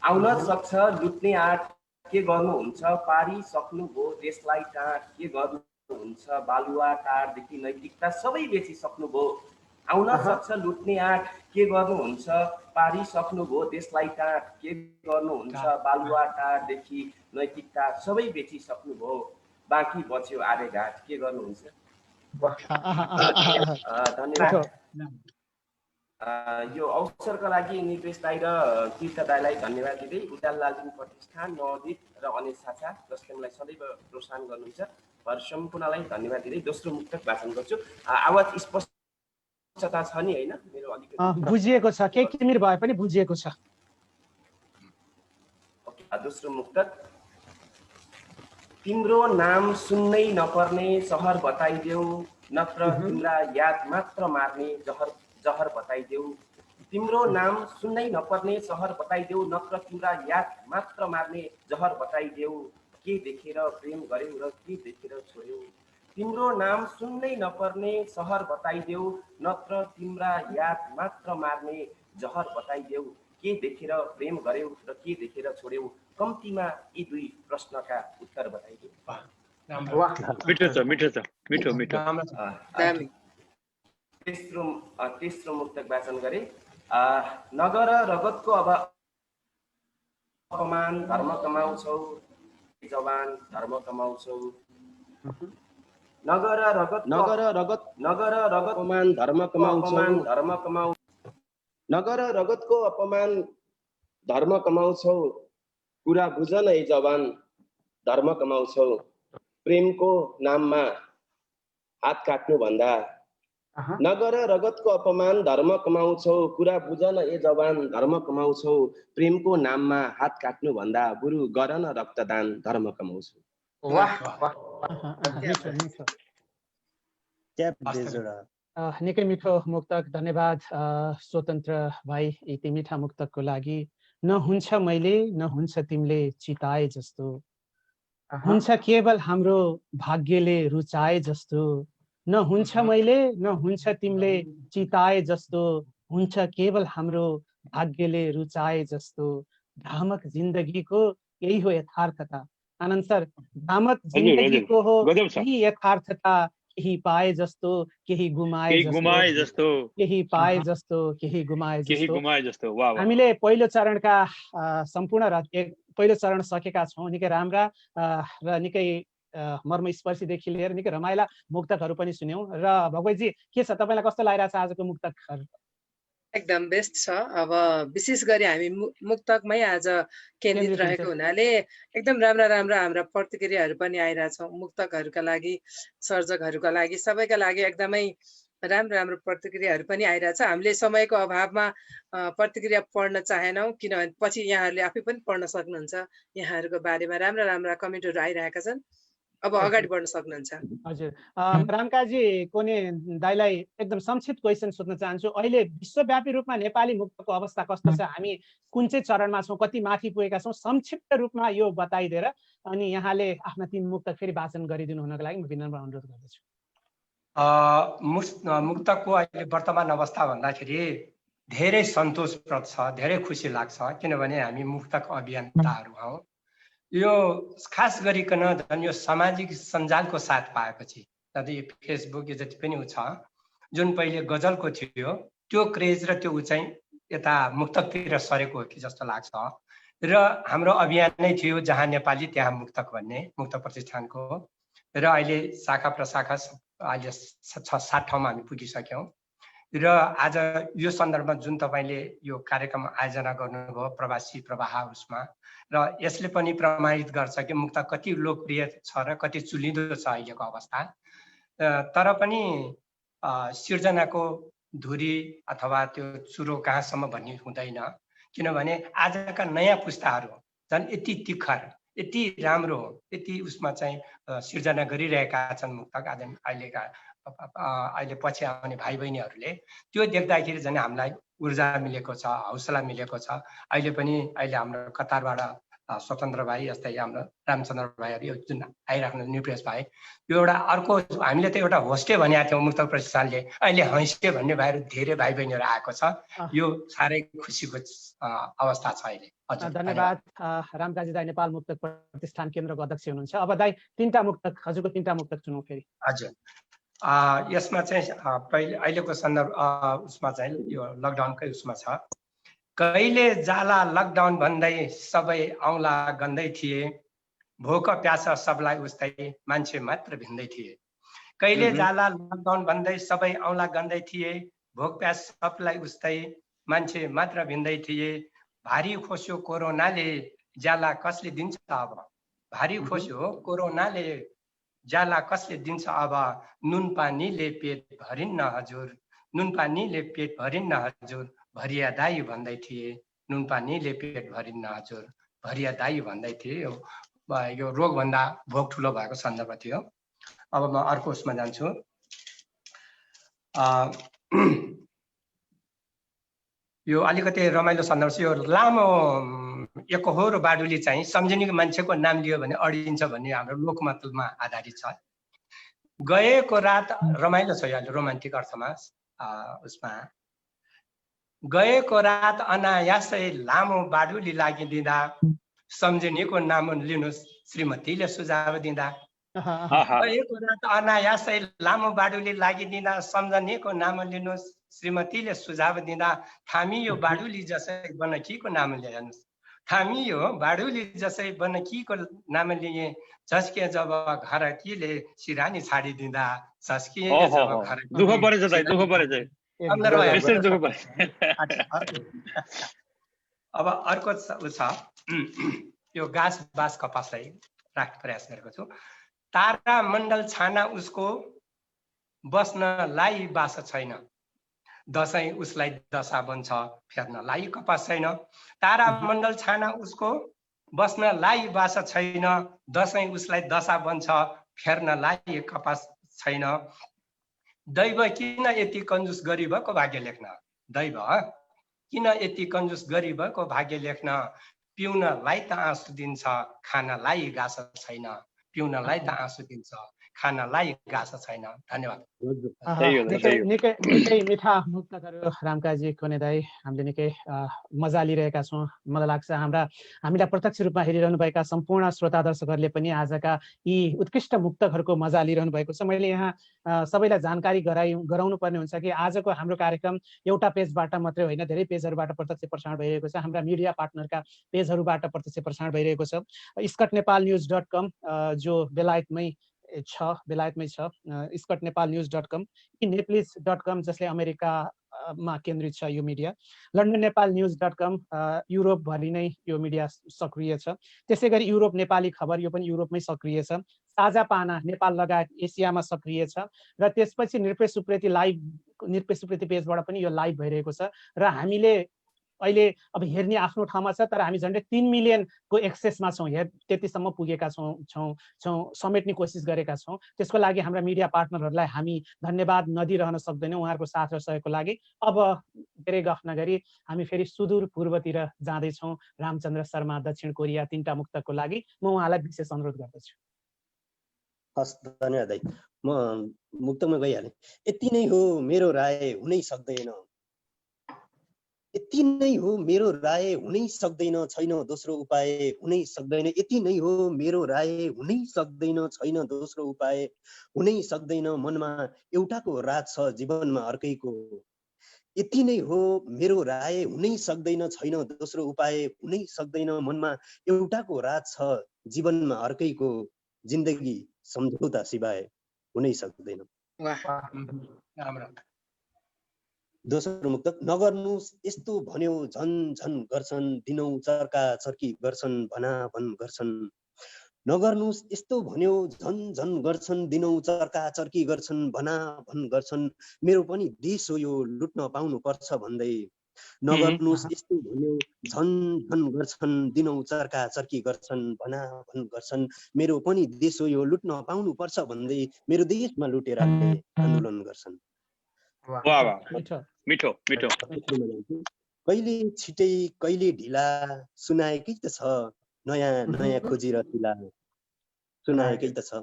आउन सक्छ लुट्ने आँट के गर्नुहुन्छ, पारिसक्नुभयो देशलाई काट के गर्नुहुन्छ, बालुवा टारदेखि नैतिकता सबै बेचिसक्नुभयो, आउन सक्छ लुट्ने आँट के गर्नुहुन्छ, पारिसक्नुभयो देशलाई काट के गर्नुहुन्छ, बालुवा टारदेखि नैतिकता सबै बेचिसक्नुभयो, बाँकी बच्यो आधे घाट के गर्नुहुन्छ। धन्यवाद। यो अवसरका लागि निपेश दाई र कीर्त दाईलाई धन्यवाद दिँदै उज्यालो प्रतिष्ठान नवोदित र अनेक साथी जसले मलाई सदैव प्रोत्साहन गर्नुहुन्छ सम्पूर्णलाई धन्यवाद दिँदै दोस्रो मुक्तक वाचन गर्छु। आवाज स्पष्टता छ नि हैन मेरो अलिकति बुझिएको छ के किमिर भए पनि बुझिएको छ। दोस्रो मुक्तक तिम्रो नाम सुन्नै नपर्ने सहर बताइदेऊ नत्र तिम्रा याद मात्र मार्ने जहर बताइदेऊ, तिम्रो नाम सुन्नै नपर्ने सहर बताइदेऊ नत्र तिम्रा याद मात्र मार्ने जहर बताइदेऊ, के देखेर प्रेम गर्यौ र के देखेर छोड्यौ, तिम्रो नाम सुन्नै नपर्ने सहर बताइदेऊ नत्र तिम्रा याद मात्र मार्ने जहर बताइदेऊ, के देखेर प्रेम गर्यौ र के देखेर छोड्यौ, कम्तीमा यी दुई प्रश्नका उत्तर बताइदेऊ। तेस्रो मुक्तक वाचन गरे। नगर रगतको अपमान धर्म कमाउँछौ जवान धर्म कमाउँछौ, नगर रगत अपमान धर्म कमाउँछौ, नगर रगतको अपमान धर्म कमाउँछौ, कुरा बुझ न ए जवान धर्म कमाउँछौ, प्रेमको नाममा हात काट्नु भन्दा, नगर रगतको अपमान धर्म कमाउँछौ, कुरा बुझ न ए जवान धर्म कमाउँछौ, प्रेमको नाममा हात काट्नु भन्दा बरु गर न रक्तदान धर्म कमाउँछौ। निकै मिठो मुक्तक, धन्यवाद स्वतन्त्र भाइ यति मिठा मुक्तकको लागि। न हुन्छ मैले न हुन्छ तिमीले चिताए जस्तो, हुन्छ केवल हाम्रो भाग्यले रुचाए जस्तो, न हुन्छ मैले न हुन्छ तिमीले चिताए जस्तो, हुन्छ केवल हाम्रो भाग्यले रुचाए जस्तो, भ्रामक जिन्दगीको यही हो यथार्थता। आनन्द सर, भ्रामक जिन्दगीको हो यही यथार्थता, केही पाए जस्तो केही गुमाए जस्तो, केही पाए जस्तो केही गुमाए जस्तो। हामीले पहिलो चरणका सम्पूर्ण पहिलो चरण सकेका छौँ। निकै राम्रा र निकै मर्मस्पर्शीदेखि लिएर निकै रमाइला मुक्तकहरू पनि सुन्यौँ। र भगवतजी के छ, तपाईँलाई कस्तो लागिरहेछ आजको मुक्तकहरू? एकदम बेस्ट छ। अब विशेष गरी हामी मुक्तकमै आज केन्द्रित रहेको हुनाले एकदम राम्रा हाम्रा प्रतिक्रियाहरू पनि आइरहेछौँ। मुक्तकहरूका लागि, सर्जकहरूका लागि, सबैका लागि एकदमै राम्रो प्रतिक्रियाहरू पनि आइरहेछ। हामीले समयको अभावमा प्रतिक्रिया पढ्न चाहेनौँ किनभने पछि यहाँहरूले आफै पनि पढ्न सक्नुहुन्छ। यहाँहरूको बारेमा राम्रा कमेन्टहरू आइरहेका छन्। अब अगाडि बढ्न सक्नुहुन्छ। हजुर, रामकाजी कोने दाइलाई एकदम संक्षिप्त क्वेसन सोध्न चाहन्छु। अहिले विश्वव्यापी रूपमा नेपाली मुक्तको अवस्था कस्तो छ, हामी कुन चाहिँ चरणमा छौँ, कति माथि पुगेका छौँ, संक्षिप्त रूपमा यो बताइदिएर अनि यहाँले आफ्ना 3 मुक्तक फेरि वाचन गरिदिनु हुनको लागि म विनम्र अनुरोध गर्दछु। मुक्तकको अहिले वर्तमान अवस्था भन्दाखेरि धेरै सन्तोषप्रद छ, धेरै खुसी लाग्छ, किनभने हामी मुक्तक अभियन्ताहरू हौँ। यो खास गरिकन झन् यो सामाजिक सञ्जालको साथ पाएपछि, जति फेसबुक यो जति पनि छ, जुन पहिले गजलको थियो त्यो क्रेज र त्यो उचाइ यता मुक्तकतिर सरेको हो कि जस्तो लाग्छ र हाम्रो अभियान नै थियो जहाँ नेपाली त्यहाँ मुक्तक भन्ने मुक्तक प्रतिष्ठानको र अहिले शाखा प्रशाखा अहिले 6-7 ठाउँमा हामी पुगिसक्यौँ र आज यो सन्दर्भमा जुन तपाईले यो कार्यक्रम आयोजना गर्नुभयो प्रवासी प्रवाह उसमा र यसले पनि प्रमाणित गर्छ कि मुक्तक कति लोकप्रिय छ र कति चुलिँदो छ अहिलेको अवस्था तर पनि सिर्जनाको धुरी अथवा त्यो चुरो कहाँसम्म भन्ने हुँदैन किनभने आजका नयाँ पुस्ताहरू झन् यति तिखर यति राम्रो यति उसमा चाहिँ सिर्जना गरिरहेका छन् मुक्तक अहिले पछि आउने भाइ बहिनीहरूले त्यो देख्दाखेरि झन् हामीलाई ऊर्जा मिलेको छ हौसला मिलेको छ अहिले हाम्रो कतारबाट स्वतन्त्र भाइ जस्तै हाम्रो रामचन्द्र भाइहरू जुन आइराख्नु न्युप्रेस भाइ यो एउटा अर्को हामीले त एउटा होस्टे भनेका थियौँ मुक्तक प्रतिष्ठानले अहिले हैस्टे भन्ने भाइहरू धेरै भाइ बहिनीहरू आएको छ यो साह्रै खुसीको अवस्था छ अहिले। धन्यवाद रामकाजी दाइ नेपाल मुक्तक प्रतिष्ठान केन्द्रको अध्यक्ष हुनुहुन्छ। अब दाइ तीनटा मुक्तक हजुरको तीनटा मुक्तक चुनौँ फेरि। हजुर यसमा चाहिँ पहिले अहिलेको सन्दर्भ उसमा चाहिँ यो लकडाउनकै उसमा छ। कहिले जाला लकडाउन भन्दै सबै औँला गन्दै थिए भोक प्यासा सबलाई उस्तै मान्छे मात्र भिन्दै थिए। कहिले जाला लकडाउन भन्दै सबै औँला गन्दै थिए भोक प्यास सबलाई उस्तै मान्छे मात्र भिन्दै थिए। भारी खोस्यो कोरोनाले ज्याला कसले दिन्छ अब भारी खोस्यो कोरोनाले ज्याला कसले दिन्छ अब नुन पानीले पेट भरिन्न हजुर नुन पानीले पेट भरिन्न हजुर भरिया दाई भन्दै थिए नुन पानीले पेट भरिन्न हजुर भरिया दाई भन्दै थिए। यो रोगभन्दा भोक ठुलो भएको सन्दर्भ थियो। अब म अर्को उसमा जान्छु। यो अलिकति रमाइलो सन्दर्भ छ। यो लामो एकहोरो बाडुली चाहिँ सम्झिने मान्छेको नाम लियो भने अडिन्छ भन्ने हाम्रो लोकमतमा आधारित छ। गएको रात रमाइलो छ यो रोमान्टिक अर्थमा उसमा गएको रात अनायासै लामो बाडुली लागिदिँदा सम्झिनेको नाम लिनुहोस् श्रीमतीले सुझाव दिँदा। गएको रात अनायासै लामो बाडुली लागिदिँदा सम्झनेको नाम लिनुहोस् श्रीमतीले सुझाव दिँदा। थामियो बाडुली जसै बनकीको नाम लिनुहोस् थामियो बाडुली जसै बनकीको नाम लिए झस्किए जब घरकीले सिरानी छाडिदिँदा झस्किए जब घर दुःख परेछ दाइ दुःख परेछ यसरी दुःख परेछ। अब अर्को छ यो घाँस बाँस कपासलाई राख्ने प्रयास गरेको छु। तारा मण्डल छाना उसको बस्नलाई बास छैन दसैँ उसलाई दशा बन्छ फेर्नलाई कपास छैन। तारा मण्डल छाना उसको बस्नलाई बास छैन दसैँ उसलाई दशा बन्छ फेर्नलाई कपास छैन। दैव किन यति कन्जुस गरिबको भाग्य लेख्न दैव किन यति कन्जुस गरिबको भाग्य लेख्न पिउनलाई त आँसु दिन्छ खानलाई घाँस छैन पिउनलाई त आँसु दिन्छ खानलाई घाँस छैन। धन्यवाद। निकै मिठा मुक्तकहरू रामकाजी कोने दाई हामीले निकै मजा लिइरहेका छौँ। मलाई लाग्छ हामीलाई प्रत्यक्ष रूपमा हेरिरहनुभएका सम्पूर्ण श्रोता दर्शकहरूले पनि आजका यी उत्कृष्ट मुक्तकहरूको मजा लिइरहनु भएको छ। मैले यहाँ सबैलाई जानकारी गराउनु पर्ने हुन्छ कि आजको हाम्रो कार्यक्रम एउटा पेजबाट मात्रै होइन धेरै पेजहरूबाट प्रत्यक्ष प्रसारण भइरहेको छ। हाम्रा मिडिया पार्टनरका पेजहरूबाट प्रत्यक्ष प्रसारण भइरहेको छ। skutnepalnews.com जो बेलायतमै छ skutnepalnews.com neplis.com जसले अमेरिकामा केन्द्रित छ यो मिडिया londonnepalnews.com युरोपभरि नै यो मिडिया सक्रिय छ। त्यसै गरी युरोप नेपाली खबर यो पनि युरोपमै सक्रिय छ। साझा पाना नेपाल लगायत एसियामा सक्रिय छ र त्यसपछि निरपेक्ष सुप्रेती पेजबाट पनि यो लाइभ भइरहेको छ र हामीले अहिले अब हेर्ने आफ्नो ठाउँमा छ तर हामी झन्डै 3 मिलियनको एक्सेसमा छौँ त्यतिसम्म पुगेका छौँ समेट्ने कोसिस गरेका छौँ। त्यसको लागि हाम्रा मिडिया पार्टनरहरूलाई हामी धन्यवाद नदिइरहन सक्दैनौँ उहाँहरूको साथ र सहयोगको लागि। अब धेरै गफ नगरी हामी फेरि सुदूर पूर्वतिर जाँदैछौँ। रामचन्द्र शर्मा दक्षिण कोरिया तीनटा मुक्तकको लागि म उहाँलाई विशेष अनुरोध गर्दछु। हस् धन्यवाद दाइ। म मुक्तकमा गइहालेँ। यति नै हो मेरो राय हुनै सक्दैन यति नै हो मेरो राय हुनै सक्दैन छैन दोस्रो उपाय हुनै सक्दैन। यति नै हो मेरो राय हुनै सक्दैन छैन दोस्रो उपाय हुनै सक्दैन। मनमा एउटाको रात छ जीवनमा अर्कैको यति नै हो मेरो राय, हुनै सक्दैन छैन दोस्रो उपाय, हुनै सक्दैन मनमा एउटाको रात छ, जीवनमा अर्कैको जिन्दगी सम्झौता सिवाय हुनै सक्दैन। वाह राम्रो। दोस्रो मुक्तक, नगर्नुहोस् यस्तो भन्यो झन झन गर्छन्, दिनौँ चर्का चर्की गर्छन्, भनाभन गर्छन्। नगर्नुहोस् यस्तो भन्यो झन झन गर्छन्, दिनौँ चर्का चर्की गर्छन्, भनाभन गर्छन्। मेरो पनि देश हो यो लुट्न पाउनु पर्छ भन्दै। नगर्नुहोस् यस्तो भन्यो झन झन गर्छन्, दिनौँ चर्का चर्की गर्छन्, भनाभन गर्छन्। मेरो पनि देश हो यो लुट्न पाउनु पर्छ भन्दै मेरो देशमा लुटेराले आन्दोलन गर्छन्। वाह वाह, मिठो मिठो। कहिले छिटै कहिले ढिला सुनाएकै त छ, नयाँ नयाँ खोजी रसिला सुनाएकै त छ।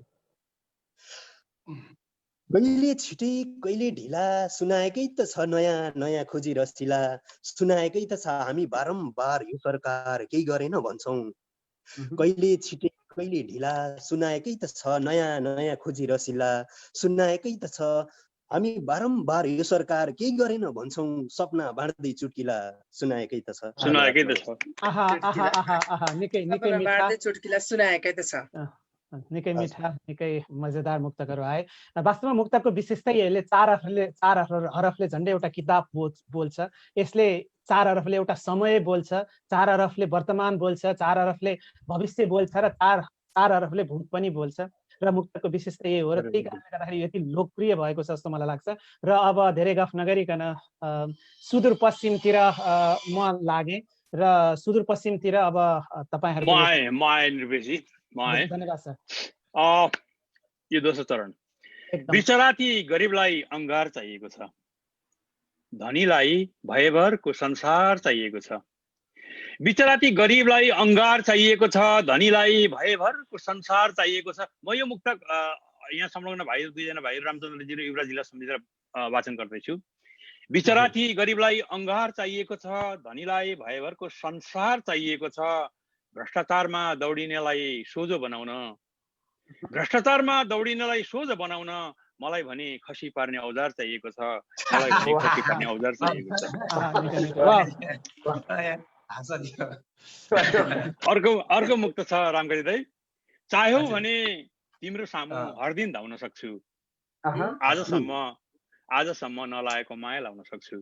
कहिले छिटै कहिले ढिला सुनाएकै त छ, नयाँ नयाँ खोजी रसिला सुनाएकै त छ। हामी बारम्बार यो सरकार केही गरेन भन्छौँ। कहिले छिटै कहिले ढिला सुनाएकै त छ, नयाँ नयाँ खोजी रसिला सुनाएकै त छ। हामी बारम्बार यो सरकार केही गरेन भन्छौँ, सपना बाँड्दै चुटकिला सुनाएकै त छ। सुनाएकै त छ। आहा आहा आहा आहा, निकै निकै सपना मिठा, बाँड्दै चुटकिला सुनाएकै त छ। निकै मिठा, निकै मजेदार मुक्तकहरू आए। वास्तवमा मुक्तकको विशेषतै यसले चार हरफले झन्डै एउटा किताब बोल्छ। यसले चार हरफले एउटा समय बोल्छ, चार हरफले वर्तमान बोल्छ, चार हरफले भविष्य बोल्छ र चार हरफले भूत पनि बोल्छ। र मुक्तकको विशेषता यही हो र त्यही कारणले गर्दाखेरि यति लोकप्रिय भएको छ जस्तो मलाई लाग्छ। र अब धेरै गफ नगरिकन सुदूरपश्चिमतिर म लागे र सुदूरपश्चिमतिर अब तपाईहरु। धन्यवाद सर। यो दोस्रो चरण, बिचराती गरिबलाई अंगार चाहिएको छ, धनीलाई भयभरको संसार चाहिएको छ। बिचराती गरिबलाई अंगार चाहिएको छ, धनीलाई भयभरको संसार चाहिएको छ। म यो मुक्तक यहाँ संलग्न भाइ दुईजना भाइ रामचन्द्रजी र युवराजजीलाई सम्झेर वाचन गर्दैछु। बिचराती गरिबलाई अंगार चाहिएको छ, धनीलाई भयभरको संसार चाहिएको छ। भ्रष्टाचारमा दौडिनेलाई सोझो बनाउन, भ्रष्टाचारमा दौडिनेलाई सोझो बनाउन मलाई भने खसी पार्ने औजार चाहिएको छ, मलाई भने खसी पार्ने औजार चाहिएको छ। अर्को मुक्त छ रामकजी दाइ, चाह्यौ भने तिम्रो सामु हर दिन धाउन सक्छु, आजसम्म नलाएको माया लाउन सक्छु।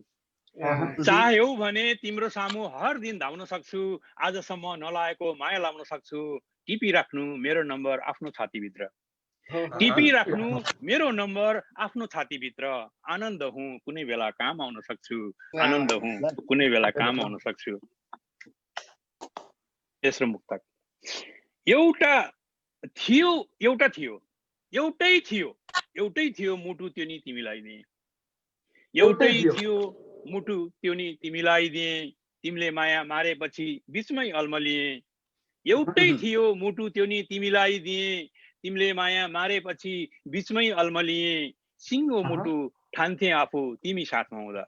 चाह्यौ भने तिम्रो सामु हर दिन धाउन सक्छु, आजसम्म नलाएको माया लाउन सक्छु। टिपिराख्नु मेरो नम्बर आफ्नो छातीभित्र, टिपिराख्नु मेरो नम्बर आफ्नो छातीभित्र। आनन्द हुँ कुनै बेला काम आउन सक्छु, आनन्द हुँ कुनै बेला काम आउन सक्छु। तेस्रो मुक्तक, एउटै थियो मुटु त्यो नि तिमीलाई दिए, एउटै थियो मुटु त्यो नि तिमीलाई दिए, तिमीले माया मारेपछि बिचमै अल्मलिए। एउटै थियो मुटु त्यो नि तिमीलाई दिए, तिमीले माया मारेपछि बिचमै अल्मलिए। सिङ्गो मुटु ठान्थे आफू तिमी साथमा हुँदा,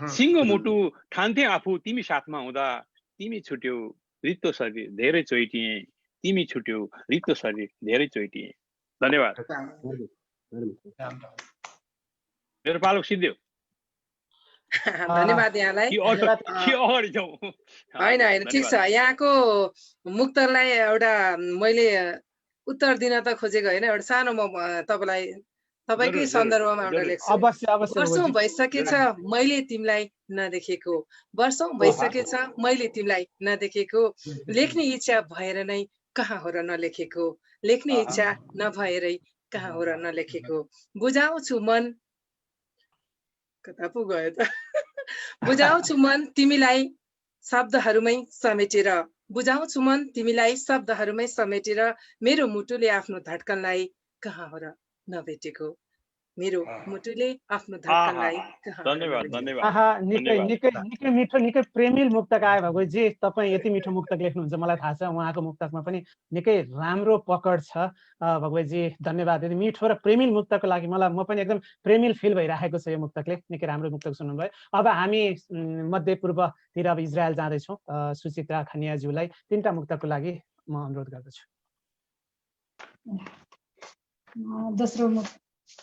सिङ्गो मुटु ठान्थे आफू तिमी साथमा हुँदा। तिमी छुट्यौ रित्तो शरीर धेरै चोइटिए, तिमी छुट्यौ रित्तो शरीर धेरै चोइटिए। धन्यवाद। मेरो पालो सिद्धियो। धन्यवाद यहाँलाई। होइन होइन, ठिक छ। यहाँको मुक्तलाई एउटा मैले उत्तर दिन त खोजेको होइन, एउटा सानो म तपाईँकै सन्दर्भमा एउटा लेख्छु। वर्षौं भइसकेछ मैले तिमीलाई नदेखेको, वर्षौं भइसकेछ मैले तिमीलाई नदेखेको। लेख्ने इच्छा भएर नै कहाँ हो र नलेखेको, लेख्ने इच्छा नभएरै कहाँ हो र नलेखेको। बुझाउँछु मन, कता पो गयो त, बुझाउँछु मन तिमीलाई शब्दहरूमै समेटेर, बुझाउँछु मन तिमीलाई शब्दहरूमै समेटेर। मेरो मुटुले आफ्नो धड्कनलाई कहाँ हो र नभेटेको, मेरो मुटुले आफ्नो धड्कनलाई कहाँ। निकै मिठो, निकै प्रेमिल मुक्तक आयो भगवतजी। तपाईँ यति मिठो मुक्तक लेख्नुहुन्छ मलाई थाहा छ। उहाँको मुक्तकमा पनि निकै राम्रो पकड छ भगवतजी। धन्यवाद। यति मिठो र प्रेमिल मुक्तको लागि म पनि एकदम प्रेमिल फिल भइरहेको छ यो मुक्तकले। निकै राम्रो मुक्तक सुन्नुभयो। अब हामी मध्यपूर्वतिर अब इजरायल जाँदैछौँ। सुचित्रा खनियाज्यूलाई 3टा मुक्तकको लागि म अनुरोध गर्दछु।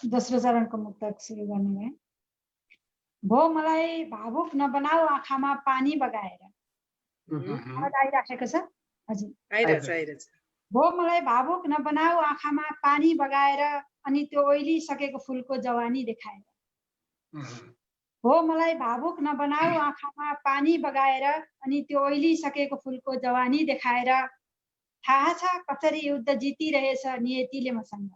दोस्रो चरणको मुक्तक सुरु गर्ने है। भो मलाई भावुक नबनाऊ आँखामा पानी बगाएर। आवाज आइराखेको छ हजुर? आइरहेछ। भो मलाई भावुक नबनाऊ आँखामा पानी बगाएर अनि त्यो ओइलिसकेको फुलको जवानी देखाएर। हो मलाई भावुक नबनाऊ आँखामा पानी बगाएर अनि त्यो ओइलिसकेको फुलको जवानी देखाएर। थाहा छ कसरी युद्ध जितिरहेछ नियतिले मसँग।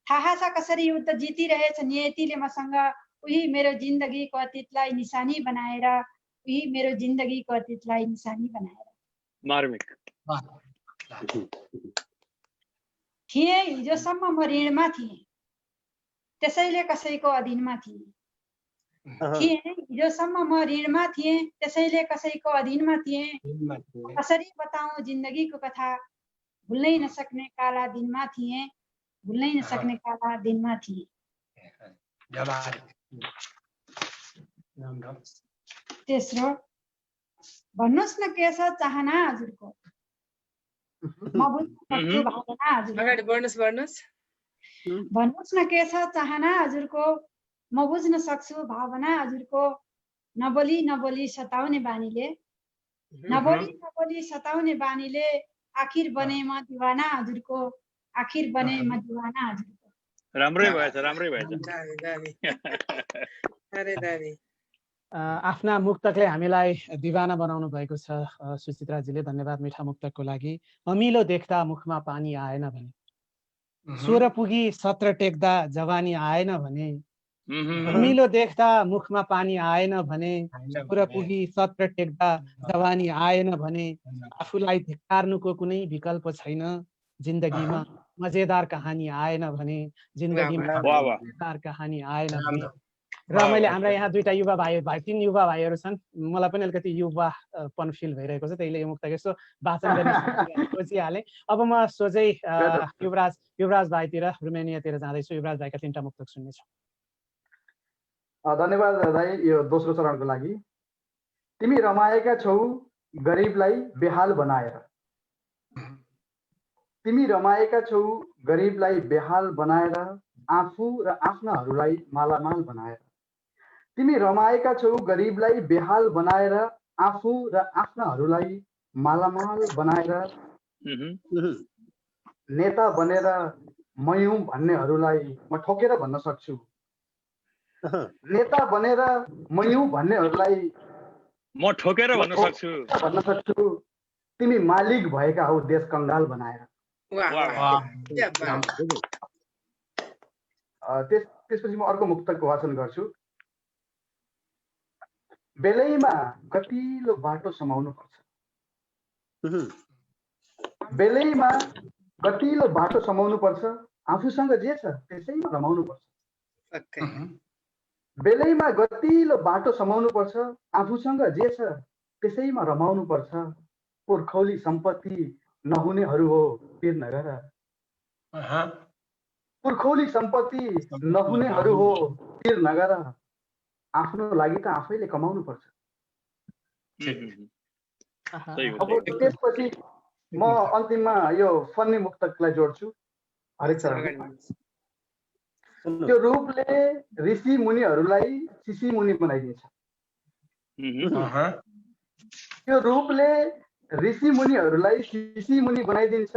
थाहा छ कसरी युद्ध जितिरहेछ नियतिले मसँग। उही मेरो जिन्दगीको अतीतलाई निशानी बनाएर। उही मेरो जिन्दगीको अतीतलाई निशानी बनाएर। मार्मिक थिएँ हिजोसम्म म ऋणमा थिएँ त्यसैले कसैको अधीनमा थिएँ। थिएँ हिजोसम्म म ऋणमा थिएँ त्यसैले कसैको अधीनमा थिएँ। कसरी बताऊँ जिन्दगीको कथा भुल्नै नसक्ने काला दिनमा थिएँ। भुल्नै नसक्ने काला दिनमा थिएँ। तेस्रो भन्नुहोस् न के छ चाहना हजुरको म बुझ्न सक्छु भावना हजुरको। अगाडि बढ्नुहोस्। भन्नुहोस् न के छ चाहना हजुरको म बुझ्न सक्छु भावना हजुरको। नबोली नबोली सताउने बानीले नबोली सताउने बानीले आखिर बने म दिवाना हजुरको। आखिर बने म दिवाना हजुरको। राम्रै भएछ। आफ्ना मुक्तकले हामीलाई दिवाना बनाउनु भएको छ सुचित्राजीले। धन्यवाद मिठा मुक्तकको लागि। अमिलो देख्दा मुखमा पानी आएन भने, 16 पुगी 17 टेक्दा जवानी आएन भने। अमिलो देख्दा मुखमा पानी आएन भने, 16 पुगी 17 टेक्दा जवानी आएन भने। आफूलाई धिक्कार्नुको कुनै विकल्प छैन जिन्दगीमा मजेदार कहानी आएन भने। जिन्दगीमा मजेदार कहानी आएन भने। र मैले हाम्रा यहाँ दुईटा युवा भाइ 3 युवा भाइहरू छन्। मलाई पनि अलिकति युवापन फिल भइरहेको छ, त्यहीले यो मुक्तक यसो वाचन गर्ने सोचिहालेँ। अब म सोझै युवराज भाइतिर रुमेनियातिर जाँदैछु। युवराज भाइका 3टा मुक्तक सुन्नेछु। धन्यवाद दाइ यो दोस्रो चरणको लागि। तिमी रमाएका छौ गरिबलाई बेहाल बनाएर। तिमी रमाएका छौ गरिबलाई बेहाल बनाएर आफू र आफ्नाहरूलाई मालामाल बनाएर। तिमी रमाएका छौ गरिबलाई बेहाल बनाएर आफू र आफ्नाहरूलाई मालामाल बनाएर। नेता बनेर मयौं भन्नेहरूलाई म ठोकेर भन्न सक्छु। नेता बनेर मयौं भन्नेहरूलाई म ठोकेर भन्न सक्छु। तिमी मालिक भएका हौ देश कंगाल बनाएर। त्यसपछि म अर्को मुक्तकको वाचन गर्छु। बेलैमा गतिलो बाटो समाउनु पर्छ। बेलैमा गतिलो बाटो समाउनु पर्छ। आफूसँग जे छ त्यसैमा रमाउनु पर्छ। बेलैमा गतिलो बाटो समाउनु पर्छ। आफूसँग जे छ त्यसैमा रमाउनु पर्छ। पुर्खौली सम्पत्ति नहुनेहरू हो पिर नगर। पुर्खौली सम्पत्ति नहुनेहरू हो पिर नगर। आफ्नो लागि त आफैले कमाउनु पर्छ। अब त्यसपछि म अन्तिममा यो फन्नी मुक्तकलाई जोड्छु। हरेक चरणमा त्यो रूपले ऋषि मुनिहरूलाई शिशि मुनि बनाइदिन्छ। त्यो रूपले ऋषि मुनिहरूलाई शिशि मुनि बनाइदिन्छ।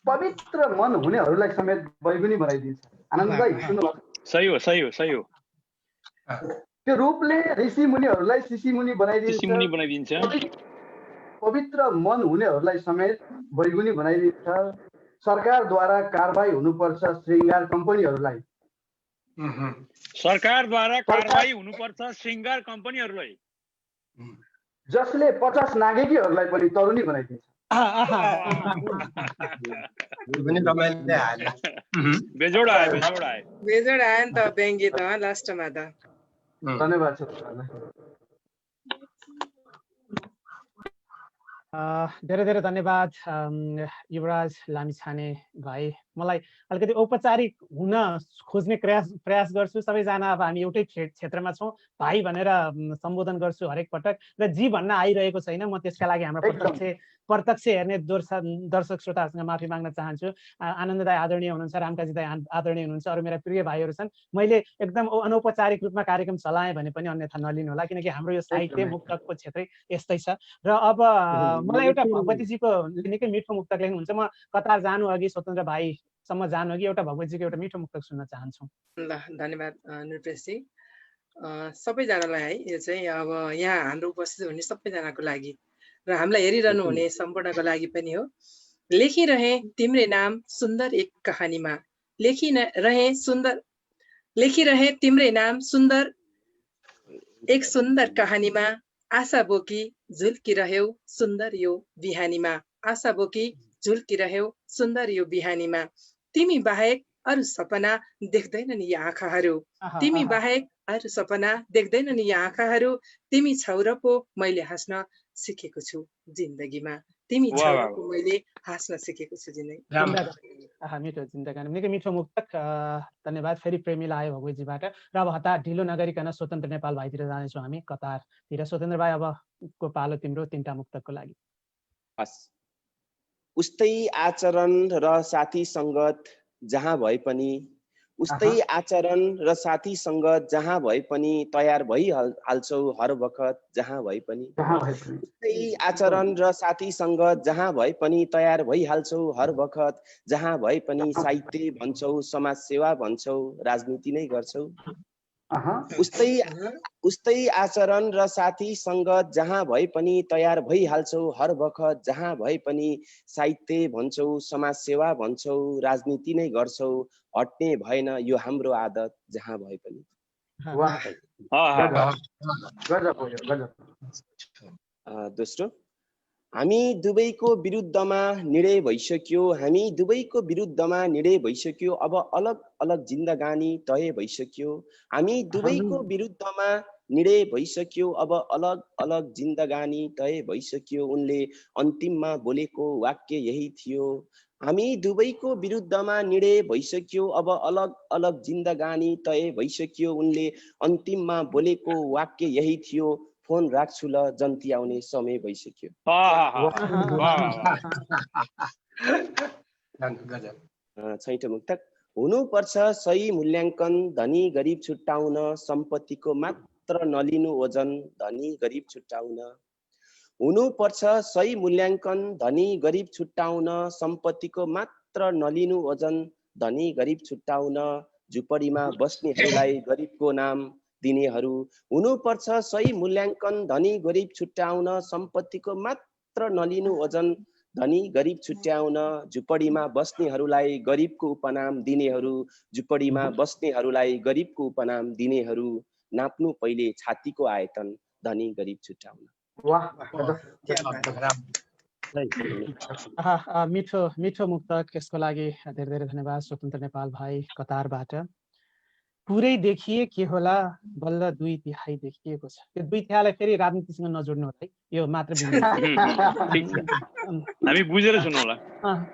पवित्र मन हुनेहरूलाई समेत बैगुनी बनाइदिन्छ। आनन्द भाइ सुन्नुभयो? सही हो। त्यो रूपले ऋषि मुनिहरूलाई शिशि मुनि बनाइदिन्छ। पवित्र मन हुनेहरूलाई समेत बैगुनी बनाइदिन्छ। सरकारद्वारा कारबाही हुनुपर्छ श्रृङ्गार कम्पनीहरूलाई। जसले 50 नागेकीहरूलाई पनि तरुणी बनाइदिन्छ। बेजोड आयो नि त व्यङ्ग्य त लास्टमा त। धन्यवाद छ। धेरै धेरै धन्यवाद युवराज लामिछाने भाइ मलाई अलिकति औपचारिक हुन खोज्ने प्रयास गर्छु। सबैजना अब हामी एउटै क्षेत्रमा छौँ, भाइ भनेर सम्बोधन गर्छु हरेक पटक, र जी भन्न आइरहेको छैन। म त्यसका लागि हाम्रो प्रत्यक्ष हेर्ने दर्शक श्रोताहरूसँग माफी माग्न चाहन्छु। आनन्द दाई आदरणीय हुनुहुन्छ, रामकाजी दाई आदरणीय हुनुहुन्छ, अरू मेरा प्रिय भाइहरू छन्। मैले एकदम अनौपचारिक रूपमा कार्यक्रम चलाएँ भने पनि अन्यथा नलिनु होला, किनकि हाम्रो यो साहित्य मुक्तकको क्षेत्रै यस्तै छ। र अब मलाई एउटा भगवतीजीको निकै मिठो मुक्तक लेख्नुहुन्छ। म कतार जानु अघि, स्वतन्त्र भाइसम्म जानु अघि एउटा भगवतीजीको एउटा मिठो मुक्तक सुन्न चाहन्छु। ल धन्यवाद नृपेशजी। सबैजनालाई है, यो चाहिँ अब यहाँ हाम्रो उपस्थित हुने सबैजनाको लागि र हामीलाई हेरिरहनु हुने सम्पूर्णको लागि पनि हो। लेखिरहे तिम्रै नाम सुन्दर एक कहानीमा, लेखिरहे तिम्रै नाम सुन्दर एक सुन्दर कहानीमा, आशा बोकी झुल्किरह्यौ सुन्दर यो बिहानीमा, आशा बोकी झुल्किरह्यौ सुन्दर यो बिहानीमा। तिमी बाहेक अरू सपना देख्दैनन् यी आँखाहरू, तिमी बाहेक अरू सपना देख्दैनन् यी आँखाहरू। तिमी छौ र पो मैले हाँस्न सिकेको छु जिन्दगीमा, तिमी छौ र पो मैले हाँस्न सिकेको छु जिन्दगी। मिठो जिन्दगानी, निकै मिठो मुक्तक। धन्यवाद। फेरि प्रेमी लाग्यो भगवतीजीबाट। र अब हतार ढिलो नगरिकन स्वतन्त्र नेपाल भाइतिर जानेछौँ हामी, कतारतिर। स्वतन्त्र भाइ, अब को पालो तिम्रो 3टा मुक्तकको लागि। उस्तै आचरण र साथी सङ्गत जहाँ भए पनि, उस्तै आचरण र साथी सङ्गत जहाँ भए पनि तयार भइहाल्छौ हर बखत जहाँ भए पनि, उस्तै आचरण र साथी सङ्गत जहाँ भए पनि तयार भइहाल्छौ हर बखत जहाँ भए पनि। साहित्य भन्छौ, समाज सेवा भन्छौ, राजनीति नै गर्छौ। उस्तै आचरण र साथी सङ्गत जहाँ भए पनि तयार भइहाल्छौ हर बखत जहाँ भए पनि। साहित्य भन्छौ, समाज सेवा भन्छौ, राजनीति नै गर्छौ, हट्ने भएन यो हाम्रो आदत जहाँ भए पनि। दोस्रो, हामी दुवैको विरुद्धमा निर्णय भइसक्यो, हामी दुवैको विरुद्धमा निर्णय भइसक्यो, अब अलग अलग जिन्दगानी तय भइसक्यो। हामी दुवैको विरुद्धमा निर्णय भइसक्यो, अब अलग अलग जिन्दगानी तय भइसक्यो। उनले अन्तिममा बोलेको वाक्य यही थियो, हामी दुवैको विरुद्धमा निर्णय भइसक्यो, अब अलग अलग जिन्दगानी तय भइसक्यो। उनले अन्तिममा बोलेको वाक्य यही थियो, फोन राख्छु ल जन्ती आउने समय भइसक्यो। छैटौं मुक्तक। हुनुपर्छ सही मूल्याङ्कन, धनी गरिब छुट्याउन, सम्पत्तिको मात्र नलिनु ओजन, धनी गरिब छुट्याउन। हुनुपर्छ सही मूल्याङ्कन, धनी गरिब छुट्याउन, सम्पत्तिको मात्र नलिनु ओजन, धनी गरिब छुट्याउन। झुपडीमा बस्नेहरूलाई गरिबको नाम दिनेहरू, हुनुपर्छ सही मूल्याङ्कन, धनी गरिब छुट्याउन, सम्पत्तिको मात्र नलिनु ओजन, धनी गरिब छुट्याउन। झुपडीमा बस्नेहरूलाई गरिबको उपनाम दिनेहरू, झुपडीमा बस्नेहरूलाई गरिबको उपनाम दिनेहरू। नाप्नु पहिले छातीको आयतन, धनी गरिब छुट्याउन। मिठो मिठो मुक्तक। यसको लागि धेरै धेरै धन्यवाद स्वतन्त्र नेपाल भाइ कतारबाट। पुरै देखिए के होला, बल्ल 2/3 देखिएको छ। त्यो 2/3 फेरि राजनीतिसँग नजोड्नु होला है, यो मात्र हामी बुझेर सुनौ होला।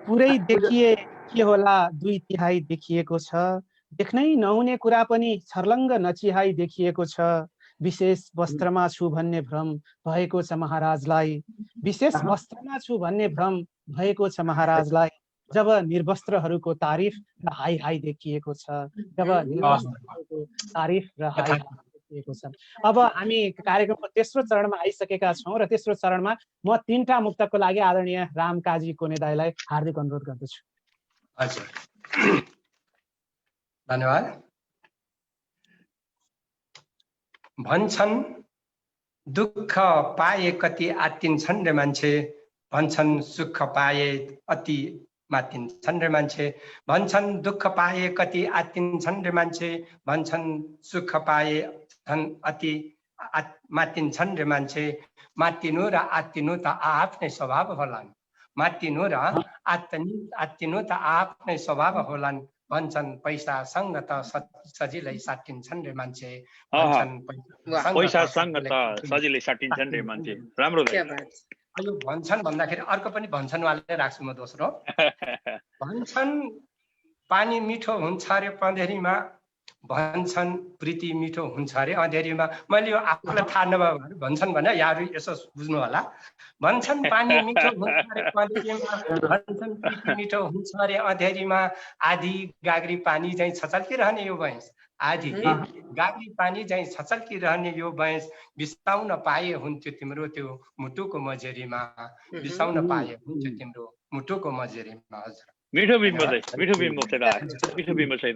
पुरै देखिए के होला, 2/3 देखिएको छ। देख्नै नहुने कुरा पनि छर्लङ्ग नचिहाई देखिएको छ। विशेष वस्त्रमा छु भन्ने भ्रम भएको छ महाराजलाई, विशेष वस्त्रमा छु भन्ने भ्रम भएको छ महाराजलाई। जब निर्वस्त्रहरूको तारिफ र हाई हाई देखिएको छ, जब निर्वस्त्रहरूको तारिफ र हाई हाई देखिएको छ। अब हामी कार्यक्रमको तेस्रो चरणमा आइसकेका छौँ र तेस्रो चरणमा म 3टा मुक्तकको लागि आदरणीय रामकाजी कोने दाइलाई हार्दिक अनुरोध गर्दछु। हजुर, धन्यवाद। भन्छन् दुःख पाए कति आत्तिन्छन् रे मान्छे, भन्छन् सुख पाए अति मात्तिन्छन् रे मान्छे। भन्छन् दुःख पाए कति आत्तिन्छन् रे मान्छे, भन्छन् सुख पाए अति मात्तिन्छन् रे मान्छे। मात्तिनु र आत्तिनु त आफ्नै स्वभाव होलान्, मात्तिनु र आत्तिनु त आफ्नै स्वभाव होलान्। भन्छन् पैसासँग त सजिलै साटिन्छन् रे मान्छे, पैसासँग त सजिलै साटिन्छन् रे मान्छे। राम्रो यो भन्छन् भन्दाखेरि अर्को पनि भन्छन् वाले राख्छु म दोस्रो। भन्छन् पानी मिठो हुन्छ अरे पँधेरीमा, भन्छन् प्रीति मिठो हुन्छ अरे अँधेरीमा। मैले यो आफूलाई थाहा नभए भन्छन् भने यहाँहरू यसो बुझ्नु होला। भन्छन् पानी मिठो हुन्छ अरे पँधेरीमा, भन्छन् प्रीति मिठो हुन्छ अरे अँधेरीमा। आधी गाग्री पानी चाहिँ छचल्किरहने यो भैँस, आधी गाग्री पानी चाहिँ छचल्किरहने यो भैँस। बिसाउन पाए हुन्थ्यो तिम्रो त्यो मुटुको मजेरीमा, बिसाउन पाए हुन्थ्यो तिम्रो मुटुको मजेरीमा। हजुर मिठो बिम्बो चाहिँ, मिठो बिम्बो चाहिँ, मिठो बिम्बो चाहिँ।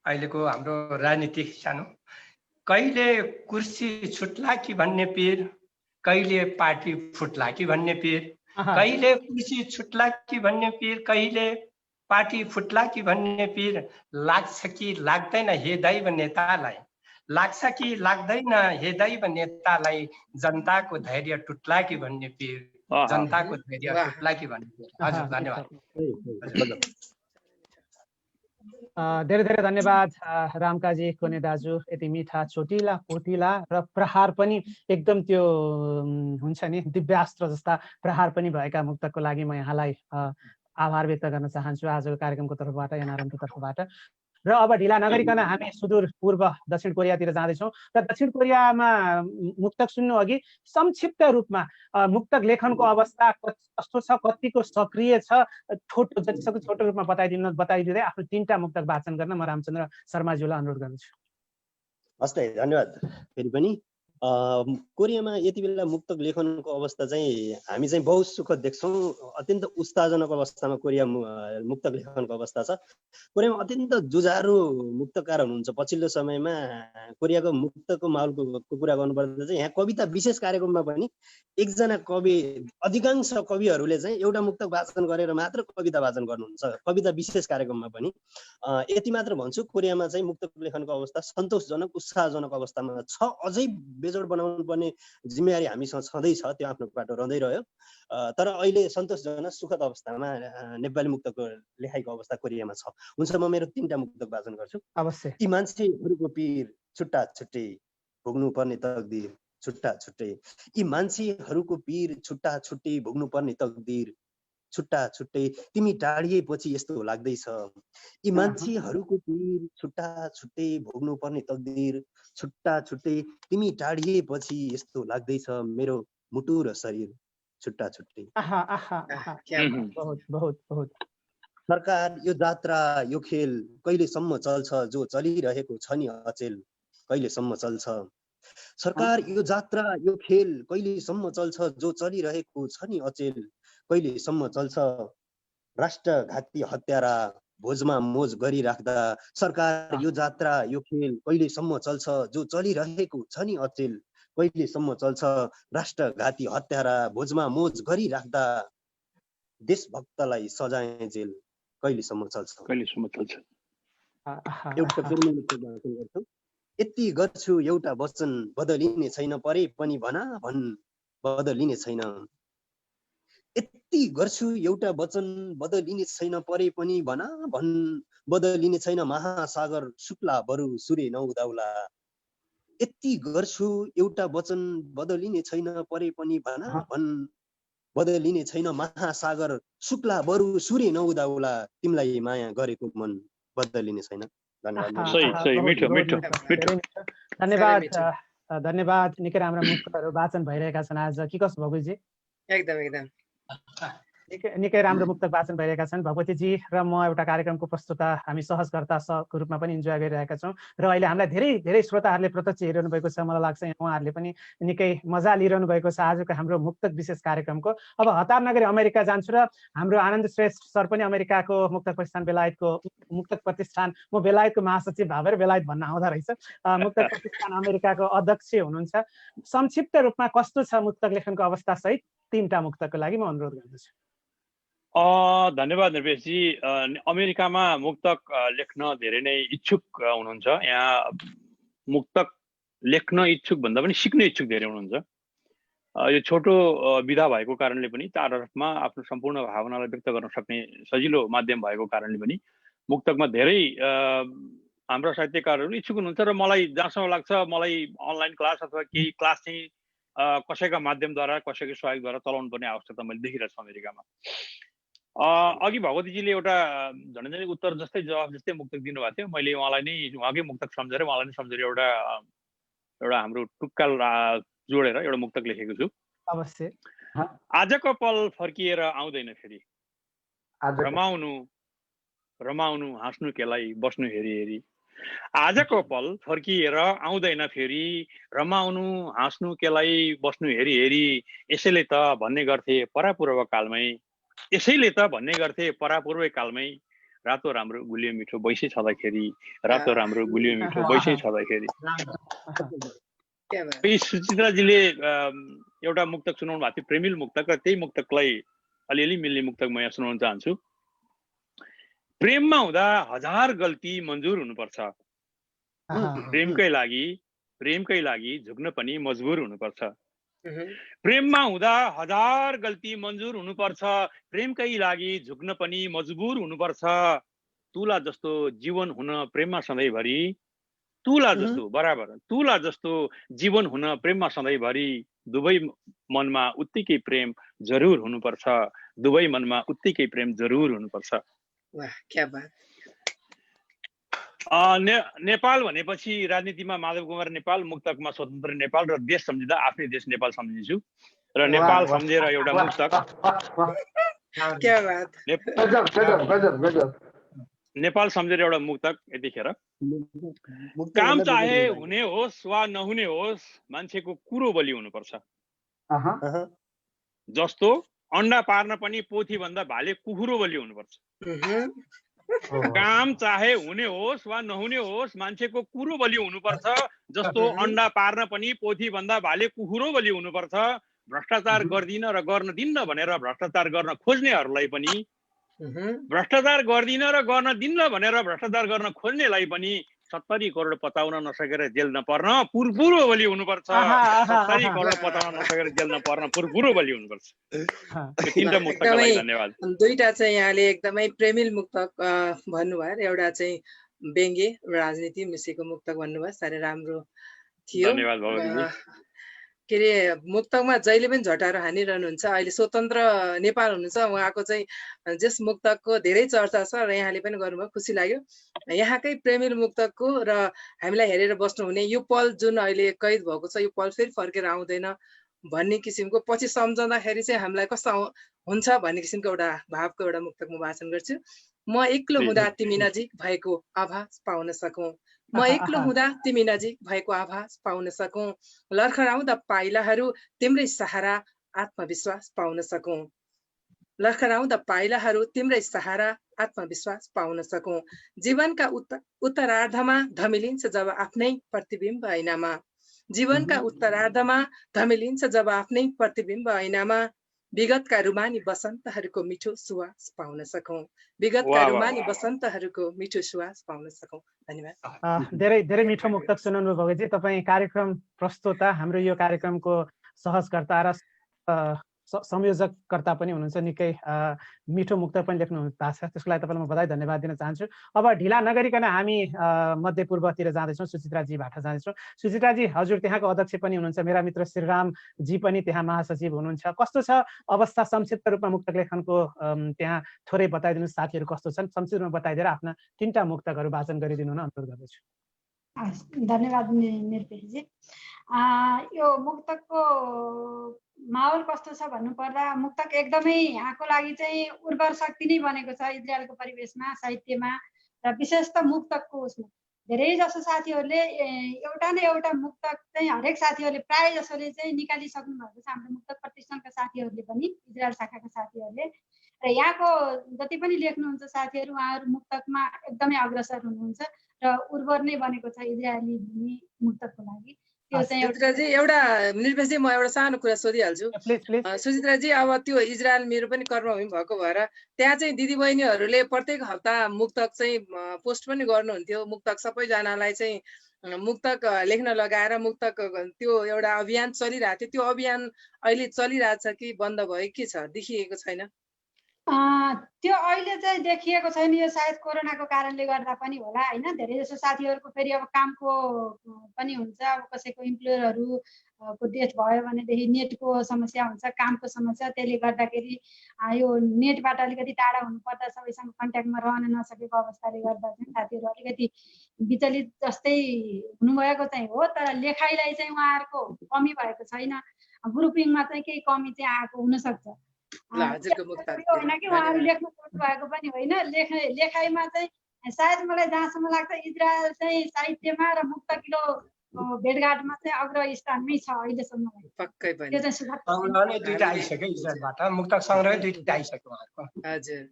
अहिलेको हाम्रो राजनीति सानो, कहिले कुर्सी छुट्ला कि भन्ने पीर, कहिले पार्टी फुट्ला कि भन्ने पीर, कहिले कुर्सी छुट्ला कि भन्ने पीर, कहिले पार्टी फुट्ला कि भन्ने पीर। लाग्छ कि लाग्दैन हे दैव नेतालाई, लाग्छ कि लाग्दैन हे दैव नेतालाई। जनताको धैर्य टुट्ला कि भन्ने पीर, जनताको धैर्य टुट्ला कि भन्ने पीर। हजुर धन्यवाद। धेरै धेरै धन्यवाद रामकाजी कोने दाजु। यति मिठा छोटिला पोटिला र प्रहार पनि एकदम त्यो हुन्छ नि दिव्यास्त्र जस्ता प्रहार पनि भएका मुक्तकको लागि म यहाँलाई आभार व्यक्त गर्न चाहन्छु आजको कार्यक्रमको तर्फबाट, एनआरएमको तर्फबाट। र अब ढिला नगरिकन हामी सुदूर पूर्व दक्षिण कोरियातिर जाँदैछौँ। र दक्षिण कोरियामा मुक्तक सुन्नु अघि संक्षिप्त रूपमा मुक्तक लेखनको अवस्था कस्तो छ, कतिको सक्रिय छ, छोटो जतिसक्दो छोटो रूपमा बताइदिँदै आफ्नो 3टा मुक्तक वाचन गर्न म रामचन्द्र शर्माज्यूलाई अनुरोध गर्छु। हस् त, धन्यवाद। फेरि पनि कोरियामा यति बेला मुक्तक लेखनको अवस्था चाहिँ हामी चाहिँ बहुत सुखद देख्छौँ। अत्यन्त उत्साहजनक अवस्थामा कोरिया मुक्तक लेखनको अवस्था छ। कोरियामा अत्यन्त जुझारु मुक्तकार हुनुहुन्छ। पछिल्लो समयमा कोरियाको मुक्तको माहौलको कुरा गर्नुपर्दा चाहिँ यहाँ कविता विशेष कार्यक्रममा पनि एकजना कवि, अधिकांश कविहरूले चाहिँ एउटा मुक्तक वाचन गरेर मात्र कविता वाचन गर्नुहुन्छ कविता विशेष कार्यक्रममा पनि। यति मात्र भन्छु, कोरियामा चाहिँ मुक्तक लेखनको अवस्था सन्तोषजनक उत्साहजनक अवस्थामा छ। अझै बेजोड बनाउनु पर्ने जिम्मेवारी हामीसँग छँदैछ, त्यो आफ्नो बाटो रहँदै रह्यो। तर अहिले सन्तोषजनक सुखद अवस्थामा नेपाली मुक्तको लेखाइको अवस्था कोरियामा छ। हुन्छ, म मेरो 3टा मुक्तक वाचन गर्छु। अवश्य। यी मान्छेहरूको पीर छुट्टा छुट्टै भोग्नु पर्ने तकदिर, छुट्टा छुट्टै। यी मान्छेहरूको पीर छुट्टा छुट्टै भोग्नु पर्ने तकदिर, छुट्टा छुट्टै। तिमी टाढिएपछि यस्तो लाग्दैछ। यी मान्छेहरूको पीर छुट्टा छुट्टै भोग्नु पर्ने तकदिर, छुट्टा छुट्टै। तिमी टाढिएपछि यस्तो लाग्दैछ। मेरो मुटु र शरीर छुट्टा छुट्टै। बहुत बहुत बहुत। सरकार यो जात्रा यो खेल कहिलेसम्म चल्छ, जो चलिरहेको छ नि अचेल, कहिलेसम्म चल्छ। सरकार यो जात्रा यो खेल कहिलेसम्म चल्छ, जो चलिरहेको छ नि अचेल, कहिलेसम्म चल्छ। राष्ट्रघाती हत्यारा भोजमा मोज गरिराख्दा। सरकार यो जात्रा यो खेल कहिलेसम्म चल्छ, जो चलिरहेको छ नि अचेल, कहिलेसम्म चल्छ। राष्ट्रघाती हत्यारा भोजमा मोज गरिराख्दा। देशभक्तलाई सजाय जेल कहिलेसम्म चल्छ, कहिलेसम्म चल्छ। एउटा गर्छु। यति गर्छु एउटा वचन बदलिने छैन, परे पनि भना भन बदलिने छैन। यति गर्छु एउटा वचन बदलिने छैन, परे पनि भना भन बदलिने छैन। महासागर शुक्ला बरु सूर्य नउदाउला। यति गर्छु एउटा वचन बदलिने छैन, परे पनि भना भन बदलिने छैन। महासागर शुक्ला बरु सूर्य नउदाउला। तिमीलाई माया गरेको मन बदलिने छैन। धन्यवाद धन्यवाद। निकै राम्रा मुक्तहरू वाचन भइरहेका छन् आज। के कसो भगवतीजी? एकदम एकदम निकै राम्रो मुक्तक वाचन भइरहेका छन् भगवतीजी र म एउटा कार्यक्रमको प्रस्तुता, हामी सहजकर्ताको रूपमा पनि इन्जोय गरिरहेका छौँ। र अहिले हामीलाई धेरै धेरै श्रोताहरूले प्रत्यक्ष हेरिरहनु भएको छ। मलाई लाग्छ उहाँहरूले पनि निकै मजा लिइरहनु भएको छ आजको हाम्रो मुक्तक विशेष कार्यक्रमको। अब हतार नगरी अमेरिका जान्छु र हाम्रो आनन्द श्रेष्ठ सर पनि अमेरिकाको मुक्तक प्रतिष्ठान बेलायतको मुक्तक प्रतिष्ठान, म बेलायतको महासचिव भएर बेलायत भन्न आउँदो रहेछ, मुक्तक प्रतिष्ठान अमेरिकाको अध्यक्ष हुनुहुन्छ। संक्षिप्त रूपमा कस्तो छ मुक्तक लेखनको अवस्था सहित 3टा मुक्तकको लागि म अनुरोध गर्दछु। धन्यवाद निर्वेशजी। अमेरिकामा मुक्तक लेख्न धेरै नै इच्छुक हुनुहुन्छ। यहाँ मुक्तक लेख्न इच्छुक भन्दा पनि सिक्न इच्छुक धेरै हुनुहुन्छ। यो छोटो विधा भएको कारणले पनि चारतर्फमा आफ्नो सम्पूर्ण भावनालाई व्यक्त गर्न सक्ने सजिलो माध्यम भएको कारणले पनि मुक्तकमा धेरै हाम्रा साहित्यकारहरू इच्छुक हुनुहुन्छ। र मलाई जहाँसम्म लाग्छ, मलाई अनलाइन क्लास अथवा केही क्लास चाहिँ कसैका माध्यमद्वारा कसैको सहयोगद्वारा चलाउनु पर्ने आवश्यकता मैले देखिरहेको छु अमेरिकामा। अघि भगवतीजीले एउटा झन्डै उत्तर जस्तै जवाफ जस्तै मुक्तक दिनुभएको थियो। मैले उहाँलाई नै उहाँकै मुक्तक सम्झेर उहाँलाई नै सम्झेर एउटा हाम्रो टुक्का जोडेर एउटा मुक्तक लेखेको छु। अवश्य। आजको पल फर्किएर आउँदैन फेरि, रमाउनु रमाउनु हाँस्नु केलाई बस्नु हेरी हेरी। आजको पल फर्किएर आउँदैन फेरि, रमाउनु हाँस्नु केलाई बस्नु हेरी हेरी। यसैले त भन्ने गर्थे परापूर्व कालमै, यसैले त भन्ने गर्थे परापूर्व कालमै, रातो राम्रो गुलियो मिठो बैसै छँदाखेरि, रातो राम्रो गुलियो मिठो बैसै छँदाखेरि। सुचित्राजीले एउटा मुक्तक सुनाउनु भएको थियो, प्रेमिल मुक्तक, र त्यही मुक्तकलाई अलिअलि मिल्ने मुक्तक म यहाँ सुनाउन चाहन्छु। प्रेममा हुँदा हजार गल्ती मन्जुर हुनुपर्छ, प्रेमकै लागि झुक्न पनि मजबुर हुनुपर्छ। प्रेममा हुँदा हजार गल्ती मन्जुर हुनुपर्छ, प्रेमकै लागि झुक्न पनि मजबुर हुनुपर्छ। तुला जस्तो जीवन हुन प्रेममा सधैँभरि, तुला जस्तो बराबर तुला जस्तो जीवन हुन प्रेममा सधैँभरि। दुवै मनमा उत्तिकै प्रेम जरुर हुनुपर्छ, दुवै मनमा उत्तिकै प्रेम जरुर हुनुपर्छ। वाह क्या बात। नेपाल भनेपछि राजनीतिमा माधव कुमार नेपाल, मुक्तकमा स्वतन्त्र नेपाल, र देश सम्झिँदा आफ्नै देश नेपाल सम्झिन्छु। र नेपाल सम्झेर एउटा मुक्तक, क्या बात, नेपाल सम्झेर एउटा मुक्तक यतिखेर। काम चाहे हुने होस् वा नहुने होस्, मान्छेको कुरो बलि हुनुपर्छ। जस्तो अन्डा पार्न पनि पोथी भन्दा भाले कुखुरो बलि हुनुपर्छ। काम चाहे हुने होस् वा नहुने होस्, मान्छेको कुरो बलि हुनुपर्छ। जस्तो अन्डा पार्न पनि पोथी भन्दा भाले कुखुरो बलि हुनुपर्छ। भ्रष्टाचार गर्दिन र गर्न दिन्न भनेर भ्रष्टाचार गर्न खोज्नेहरूलाई पनि, भ्रष्टाचार गर्दिन र गर्न दिन्न भनेर भ्रष्टाचार गर्न खोज्नेलाई पनि 70 करोड पचाउन नसकेर जेल नपर्न पुरपुरो बलि हुनुपर्छ। 70 करोड पचाउन नसकेर जेल नपर्न पुरपुरो बलि हुनुपर्छ। तीनटा मुक्तकका लागि धन्यवाद। दुईटा चाहिँ यहाँले एकदमै प्रेमिल मुक्तक भन्नुभयो, एउटा चाहिँ व्यङ्ग्य राजनीति मिसेको मुक्तक भन्नुभयो, साह्रै राम्रो थियो। धन्यवाद भगवतीजी। के अरे मुक्तकमा जहिले पनि झटारो हानिरहनुहुन्छ। अहिले स्वतन्त्र नेपाल हुनुहुन्छ, उहाँको चाहिँ जस मुक्तकको धेरै चर्चा छ र यहाँले पनि गर्नुभयो, खुसी लाग्यो। यहाँकै प्रेमिल मुक्तकको र हामीलाई हेरेर बस्नुहुने यो पल जुन अहिले कैद भएको छ, यो पल फेरि फर्केर आउँदैन भन्ने किसिमको पछि सम्झँदाखेरि चाहिँ हामीलाई कस्तो हुन्छ भन्ने किसिमको एउटा भावको एउटा मुक्तक म वाचन गर्छु। म एक्लो हुँदा तिमी नजिक भएको आभास पाउन सकौँ, म एक्लो हुँदा तिमी नजिक भएको आभास पाउन सकौँ। लर्खराउँदा पाइलाहरू तिम्रै सहारा आत्मविश्वास पाउन सकौँ, लर्खराउँदा पाइलाहरू तिम्रै सहारा आत्मविश्वास पाउन सकौँ। जीवनका उत्तरार्धमा धमिलिन्छ जब आफ्नै प्रतिबिम्ब ऐनामा, जीवनका उत्तरार्धमा धमिलिन्छ जब आफ्नै प्रतिबिम्ब ऐनामा। विगतका रुमानी बसन्तहरूको मिठो सुवास पाउन सकौँ, विगतका रुमानी बसन्तहरूको मिठो सुवास पाउन सकौँ। धन्यवाद। धेरै धेरै मिठो मुक्तक सुनाउनु भएको जी। तपाईँ कार्यक्रम प्रस्तोता, हाम्रो यो कार्यक्रमको सहजकर्ता र संयोजककर्ता पनि हुनुहुन्छ, निकै मिठो मुक्तक पनि लेख्नु भएको छ, त्यसको लागि तपाईँलाई म बधाई धन्यवाद दिन चाहन्छु। अब ढिला नगरिकन हामी मध्यपूर्वतिर जाँदैछौँ, सुचित्राजीबाट जाँदैछौँ। सुचित्राजी, हजुर त्यहाँको अध्यक्ष पनि हुनुहुन्छ, मेरा मित्र श्रीरामजी पनि त्यहाँ महासचिव हुनुहुन्छ। कस्तो छ अवस्था संक्षिप्त रूपमा मुक्तक लेखनको? त्यहाँ थोरै बताइदिनु, साथीहरू कस्तो छन्, संक्षिप्त रूपमा बताइदिएर आफ्ना 3टा मुक्तकहरू वाचन गरिदिनु हुन अनुरोध गर्दछु। धन्यवाद निरपेशजी। यो मुक्तकको माहौल कस्तो छ भन्नुपर्दा, मुक्तक एकदमै यहाँको लागि चाहिँ उर्वर शक्ति नै बनेको छ इजरायलको परिवेशमा, साहित्यमा, र विशेष त मुक्तकको उसमा। धेरै जसो साथीहरूले एउटा न एउटा मुक्तक चाहिँ हरेक साथीहरूले प्राय जसोले चाहिँ निकालिसक्नु भएको छ, हाम्रो मुक्तक प्रतिष्ठानका साथीहरूले पनि, इजरायल शाखाका साथीहरूले। र यहाँको जति पनि लेख्नुहुन्छ साथीहरू, उहाँहरू मुक्तकमा एकदमै अग्रसर हुनुहुन्छ र उर्वर नै बनेको छ इजरायली भूमि मुक्तकको लागि। त्यो चाहिँ सुचित्राजी, एउटा निर्देशजी म एउटा सानो कुरा सोधिहाल्छु। सुचित्राजी, अब त्यो इजरायल मेरो पनि कर्मभूमि भएको भएर त्यहाँ चाहिँ दिदीबहिनीहरूले प्रत्येक हप्ता मुक्तक चाहिँ पोस्ट पनि गर्नुहुन्थ्यो। मुक्तक सबैजनालाई चाहिँ मुक्तक लेख्न लगाएर मुक्तक त्यो एउटा अभियान चलिरहेको थियो। त्यो अभियान अहिले चलिरहेछ कि बन्द भयो, के छ, देखिएको छैन? त्यो अहिले चाहिँ देखिएको छैन, यो सायद कोरोनाको कारणले गर्दा पनि होला होइन। धेरै जसो साथीहरूको फेरि अब कामको पनि हुन्छ, अब कसैको इम्प्लोयरहरू को डेथ भयो भनेदेखि नेटको समस्या हुन्छ, कामको समस्या, त्यसले गर्दाखेरि यो नेटबाट अलिकति टाढा हुनुपर्दा सबैसँग कन्ट्याक्टमा रहन नसकेको अवस्थाले गर्दा चाहिँ साथीहरू अलिकति विचलित जस्तै हुनुभएको चाहिँ हो। तर लेखाइलाई चाहिँ उहाँहरूको कमी भएको छैन, ग्रुपिङमा चाहिँ केही कमी चाहिँ आएको हुनसक्छ। ल हजुरको मुक्तक यो होइन कि उहाँहरू लेख्नु सक्नु भएको पनि होइन, लेखाइमा चाहिँ सायद मलाई जहाँसम्म लाग्छ इजरायल चाहिँ साहित्यमा र मुक्तकिलो भेटघाटमा चाहिँ अग्र स्थानमै छ अहिलेसम्म। पक्कै पनि त्यो चाहिँ सुधार सङ्ग्रह नै दुईटा आइसक्यो इजरायलबाट, मुक्तक सङ्ग्रह दुईटा आइसक्यो उहाँहरूको। हजुर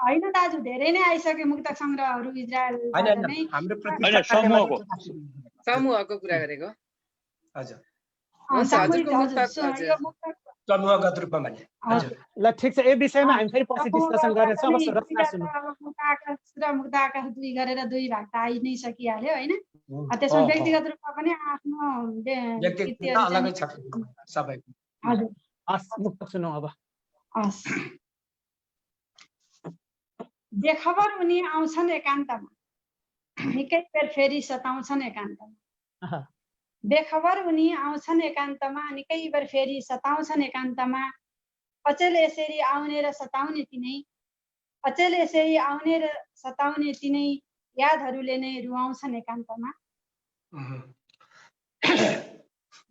होइन दाजु, धेरै नै आइसक्यो मुक्तक सङ्ग्रहहरू इजरायलबाट होइन नै। हाम्रो होइन, समूहको समूहको कुरा गरेको हजुर हुन्छ हजुरको मुक्तक हजुर यो मुक्तक समूहगत रूपमा भने हजुर। ल ठिक छ, यो विषयमा हामी फेरि पछि डिस्कसन गर्नेछौँ। अब रचना सुनौँ। मुक्त आकाश र मुक्त आकाश दुई गरेर दुई भाग त आइ नै सकिहाल्यो होइन। त्यसमा व्यक्तिगत रूपमा पनि आफ्नो व्यक्तिगत अलगै छ सबैको। हजुर हस्, मुक्तक सुनौँ अब। हस्। बेखबर उनी आउँछन् एकान्तमा, निकै बेर फेरि सताउँछन् एकान्तमा। बेखबर उनी आउँछन् एकान्तमा, निकै बेर फेरि सताउँछन् एकान्तमा। अचेल यसरी आउने र सताउने तिनै, अचेल यसरी आउने र सताउने तिनै, यादहरूले नै रुवाउँछन् एकान्तमा।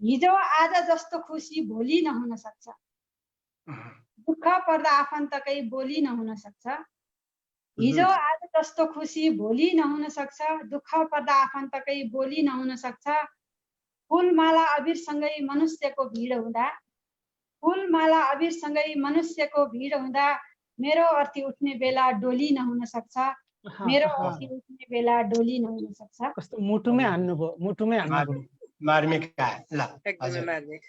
हिजो आज जस्तो खुसी भोलि नहुन सक्छ, दुःख पर्दा आफन्तकै बोली नहुन सक्छ। हिजो आज जस्तो खुसी भोलि नहुन सक्छ, दुःख पर्दा आफन्तकै बोली नहुन सक्छ। फुलमाला अबिरसँगै मनुष्यको भिड हुँदा, फुलमाला अबिरसँगै मनुष्यको भिड हुँदा, मेरो अर्थी उठ्ने बेला डोली नहुन सक्छ, मेरो अर्थी उठ्ने बेला डोली नहुन सक्छ। कस्तो मुटुमै हान्नुभयो, मुटुमै हान्नुभयो। मार्मिक ल एकदमै मार्मिक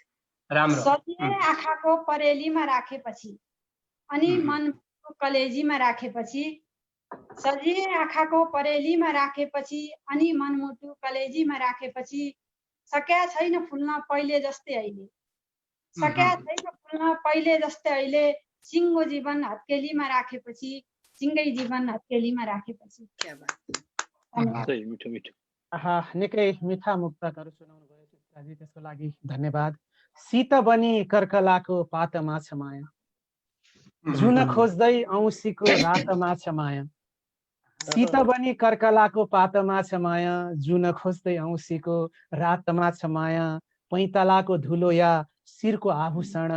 राम्रो। सजिलै आँखाको परेलीमा राखेपछि अनि मनको कलेजीमा राखेपछि, सजिलै आँखाको परेलीमा राखेपछि अनि मनमुटु कलेजीमा राखेपछि, सक्या छैन फुल्न पहिले जस्तै अहिले, सक्या छैन फुल्न पहिले जस्तै अहिले। सिङ्गो जीवन हत्केलीमा राखेपछि, सिङ्गै जीवन हत्केलीमा राखेपछि। निकै मिठा मुक्तकहरू सुनाउनु भयो चित्राजी, त्यसको लागि धन्यवाद। शीत बनी कर्कलाको पातमा छ माया, जुन खोज्दै औँसीको रातमा छ माया। शीत बनी कर्कलाको पातमा छ माया, जुन खोज्दै औँसीको रातमा छ माया। पैतालाको धुलो या शिरको आभूषण,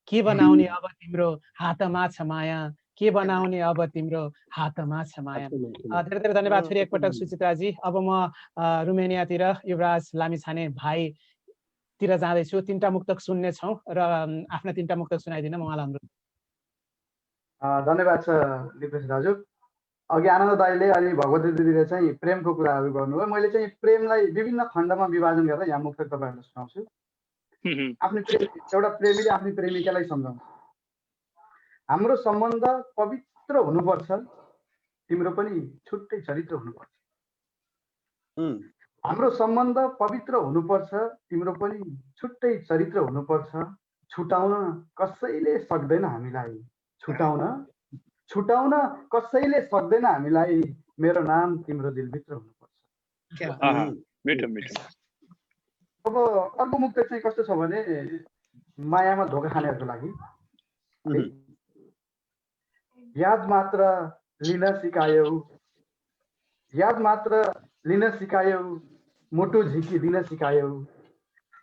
के बनाउने अब तिम्रो हातमा छ माया, के बनाउने अब तिम्रो हातमा छ माया। धेरै धेरै धन्यवाद फेरि एकपटक सुचित्राजी। अब म रुमेनियातिर युवराज लामिछाने भाइतिर जाँदैछु। तिनवटा मुक्तक सुन्ने छौँ र आफ्ना तिनवटा मुक्तक सुनाइदिन म उहाँलाई अनुरोध। धन्यवाद छ दिपेश दाजु। अघि आनन्द दाईले अनि भगवती दिदीले चाहिँ प्रेमको कुराहरू गर्नुभयो। मैले चाहिँ प्रेमलाई विभिन्न खण्डमा विभाजन गरेर यहाँ मुक्तक तपाईँहरूलाई सुनाउँछु। आफ्नो एउटा प्रेमीले आफ्नो प्रेमिकालाई सम्झाउँछ, हाम्रो सम्बन्ध पवित्र हुनुपर्छ, तिम्रो पनि छुट्टै चरित्र हुनुपर्छ। हाम्रो सम्बन्ध पवित्र हुनुपर्छ, तिम्रो पनि छुट्टै चरित्र हुनुपर्छ। छुटाउन कसैले सक्दैन हामीलाई, छुटाउन कसैले सक्दैन हामीलाई, मेरो नाम तिम्रो दिलभित्र हुनुपर्छ। अब अर्को मुक्त चाहिँ कस्तो छ भने मायामा धोका खानेहरूको लागि। याद मात्र लिन सिकायौ, याद मात्र लिन सिकायौ, मुटु झिकी दिन सिकायौ,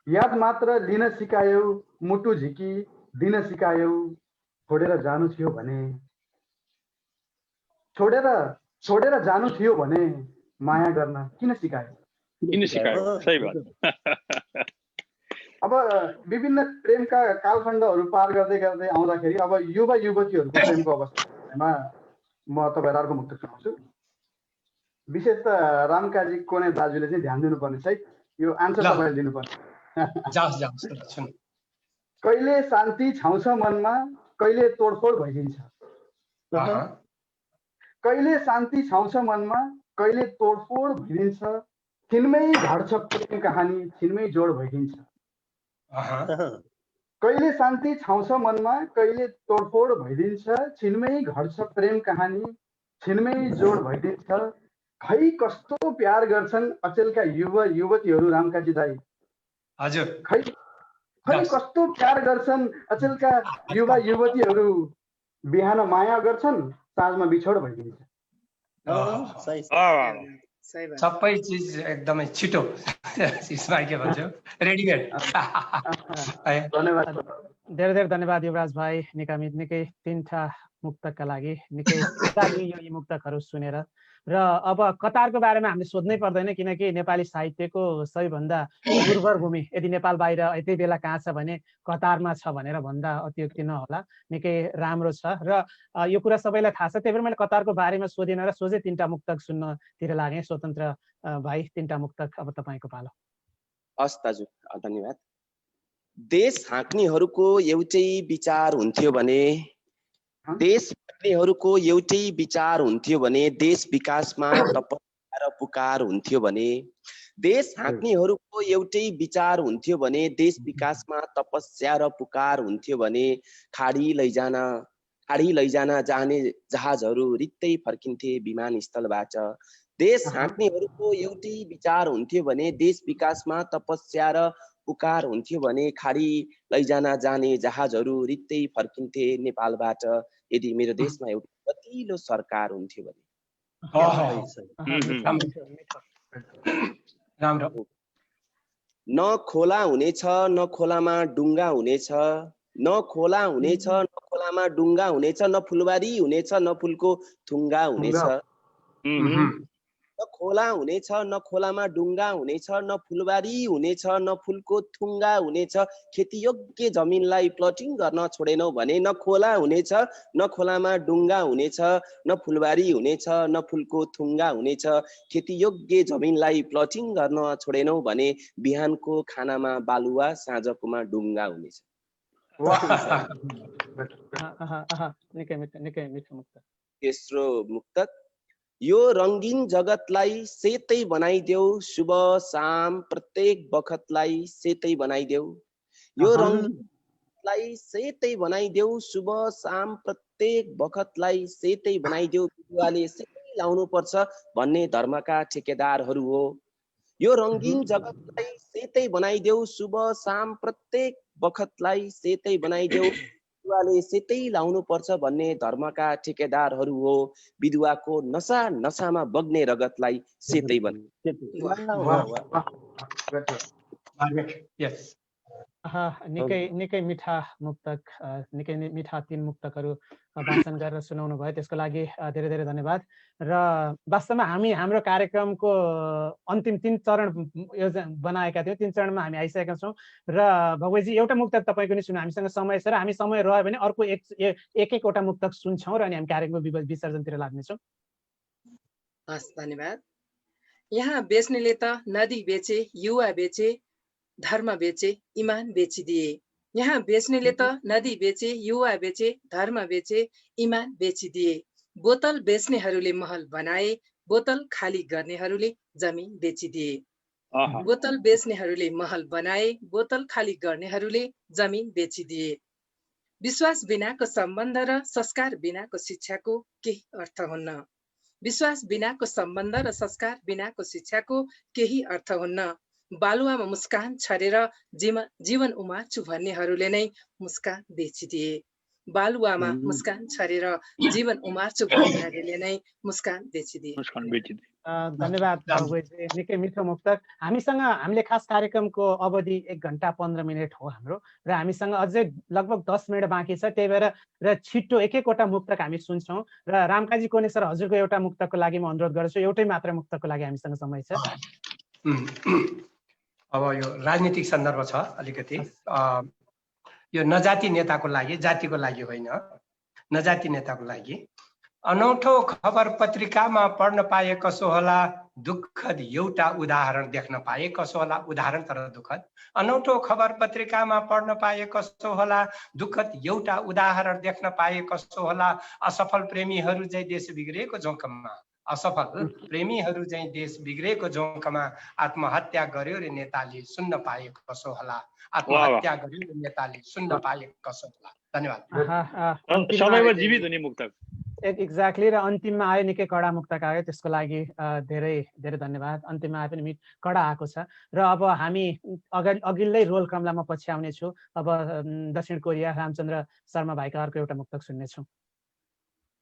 याद मात्र लिन सिकायौ, मुटु झिकी दिन सिकायौ। छोडेर जानु थियो भने, छोडेर जानु थियो भने माया गर्न किन सिकायो? सही बात। अब विभिन्न प्रेमका कालखण्डहरू पार गर्दै गर्दै आउँदाखेरि अब युवा युवतीहरूको प्रेमको अवस्थामा म तपाईँहरू अर्को मुक्त सुनाउँछु। विशेष त रामकाजी कोने दाजुले चाहिँ ध्यान दिनुपर्ने छ है, यो आन्सर तपाईँले दिनुपर्छ। कहिले शान्ति छाउँछ मनमा, कहिले तोडफोड भइदिन्छ, कहिले शान्ति छाउँछ मनमा, कहिले तोडफोड भइदिन्छ। छिनमै घट्छ प्रेम कहानी, छिनमै जोड भइदिन्छ। कहिले शान्ति छाउँछ मनमा, कहिले तोडफोड भइदिन्छ, छिनमै घट्छ प्रेम कहानी, छिनमै जोड भइदिन्छ। खै कस्तो प्यार गर्छन् अचेलका युवा युवतीहरू रामकाजी दाई। हजुर खै कस्तो प्यार गर्छन् अचेलका युवा युवतीहरू, बिहान माया गर्छन् साँझमा बिछोड भइदिन्छ। सही सही बात। सबै चिज एकदमै छिटो यसमा के भन्छ रेडिमेड। धन्यवाद। धेरै धेरै धन्यवाद युवराज भाइ। निकै तीनटा मुक्तकका लागि निकै यो मुक्तकहरू सुनेर। र अब कतारको बारेमा हामीले सोध्नै पर्दैन, किनकि नेपाली साहित्यको सबैभन्दा उर्वर भूमि यदि नेपाल बाहिर यति बेला कहाँ छ भने कतारमा छ भनेर भन्दा अत्युक्ति नहोला। निकै राम्रो छ र यो कुरा सबैलाई थाहा छ। त्यही भएर मैले कतारको बारेमा सोधिनँ र सोझै तीनटा मुक्तक सुन्नतिर लागेँ। स्वतन्त्र भाइ, तीनटा मुक्तक अब तपाईँको पालो। हस् दाजु, धन्यवाद। देश हाँक्नेहरूको एउटै विचार हुन्थ्यो भने, देश हाँक्नेहरूको एउटै विचार हुन्थ्यो भने, देश विकासमा तपस्या र पुकार हुन्थ्यो भने, देश हाँक्नेहरूको एउटै विचार हुन्थ्यो भने, देश विकासमा तपस्या र पुकार हुन्थ्यो भने, खाडी लैजान जाने जहाजहरू रित्तै फर्किन्थे विमानस्थलबाट। देश हाँक्नेहरूको एउटै विचार हुन्थ्यो भने, देश विकासमा तपस्या र पुकार हुन्थ्यो भने, खाडी लैजान जाने जहाजहरू रित्तै फर्किन्थे नेपालबाट। यदि मेरो देशमा एउटा गतिलो सरकार हुन्थ्यो भने। न खोला हुनेछ न खोलामा डुङ्गा हुनेछ, न खोला हुनेछ न खोलामा डुङ्गा हुनेछ, न फुलबारी हुनेछ न फुलको थुङ्गा हुनेछ। न खोला हुनेछ न खोलामा डुङ्गा हुनेछ, न फुलबारी हुनेछ न फुलको थुङ्गा हुनेछ। खेतीयोग्य जमिनलाई प्लटिङ गर्न छोडेनौ भने, न खोला हुनेछ न खोलामा डुङ्गा हुनेछ, न फुलबारी हुनेछ न फुलको थुङ्गा हुनेछ। खेतीयोग्य जमिनलाई प्लटिङ गर्न छोडेनौ भने, बिहानको खानामा बालुवा साँझकोमा डुङ्गा हुनेछ। तेस्रो मुक्तक। यो रङ्गीन जगतलाई सेतै बनाइदेऊ, शुभ शाम प्रत्येक बखतलाई सेतै बनाइदेऊ। यो रङ्गीनलाई सेतै बनाइदेऊ, शुभ शाम प्रत्येक बखतलाई सेतै बनाइदेऊ। बिरुवाले सेतै लाउनु पर्छ भन्ने धर्मका ठेकेदारहरू हो। यो रङ्गीन जगतलाई सेतै बनाइदेऊ, शुभ शाम प्रत्येक बखतलाई सेतै बनाइदेऊ। बिरुवाले सेतै लाउनु पर्छ भन्ने धर्मका ठेकेदारहरू हो। बिरुवाको नसामा बग्ने रगतलाई सेतै निकै मिठा मुक्तक, निकै मिठा तीन मुक्तकहरू वाचन गरेर सुनाउनु भयो, त्यसको लागि धेरै धेरै धन्यवाद। र वास्तवमा हामी हाम्रो कार्यक्रमको अन्तिम 3 चरण बनाएका थियौँ। 3 चरणमा हामी आइसकेका छौँ। र भगवतीजी एउटा मुक्तक तपाईँको नि सुन्नु, हामीसँग समय छ र हामी समय रह्यो भने अर्को एक-एकवटा मुक्तक सुन्छौँ र अनि हामी कार्यक्रमको विसर्जनतिर लाग्नेछौँ। हस्, धन्यवाद। यहाँ बेच्नेले त नदी बेचे, युवा बेचे, धर्म बेचे, इमान बेचिदिए। यहाँ बेच्नेले त नदी बेचे, युवा बेचे, धर्म बेचे, इमान बेचिदिए। बोतल बेच्नेहरूले महल बनाए, बोतल खाली गर्नेहरूले जमिन बेचिदिए। बोतल बेच्नेहरूले महल बनाए, बोतल खाली गर्नेहरूले जमिन बेचिदिए। विश्वास बिनाको सम्बन्ध र संस्कार बिनाको शिक्षाको केही अर्थ हुन्न। विश्वास बिनाको सम्बन्ध र संस्कार बिनाको शिक्षाको केही अर्थ हुन्न। बालुवामा मुस्कान छरेर जीवन उमार्छु भन्नेहरूले नै मुस्कान बेचिदिए। बालुवामा मुस्कान छरेर जीवन उमार्छु भन्नेहरूले नै मुस्कान बेचिदिए। धन्यवाद भगवतीजी, निकै मिठो मुक्तक। हामीले खास कार्यक्रमको अवधि 1 घण्टा 15 मिनट हो हाम्रो, र हामीसँग अझै लगभग 10 मिनट बाँकी छ। त्यही भएर र छिट्टो एक-एकवटा मुक्तक हामी सुन्छौँ। र रामकाजी कोने सर, हजुरको एउटा मुक्तकको लागि म अनुरोध गर्छु। एउटै मात्र मुक्तकको लागि हामीसँग समय छ। अब यो राजनीतिक सन्दर्भ छ अलिकति। यो नजाति नेताको लागि, जातिको लागि होइन, नजाति नेताको लागि। अनौठो खबर पत्रिकामा पढ्न पाए कसो होला, दुःखद एउटा उदाहरण देख्न पाए कसो होला। उदाहरण तर दुःखद। अनौठो खबर पत्रिकामा पढ्न पाए कसो होला, दुःखद एउटा उदाहरण देख्न पाए कसो होला। असफल प्रेमीहरू जै देश बिग्रेको जोखममा असफल प्रेमीहरू चाहिँ देश बिग्रेको जोखमा आत्महत्या गर्यो रे नेताले सुन्न पाए कसो होला आत्महत्या गर्यो रे नेताले सुन्न पाए कसो होला धन्यवाद सबैमा जीवित हुने मुक्तक एक्ज्याक्टली र अन्तिममा आयो निकै कडा मुक्तक आयो त्यसको लागि धेरै धेरै धन्यवाद अन्तिममा आए पनि कडा आएको छ र अब हामी अघिल्लै रोल क्रमलाई म पछि आउने छु अब दक्षिण कोरिया रामचन्द्र शर्मा भाइका अर्को एउटा मुक्तक सुन्नेछु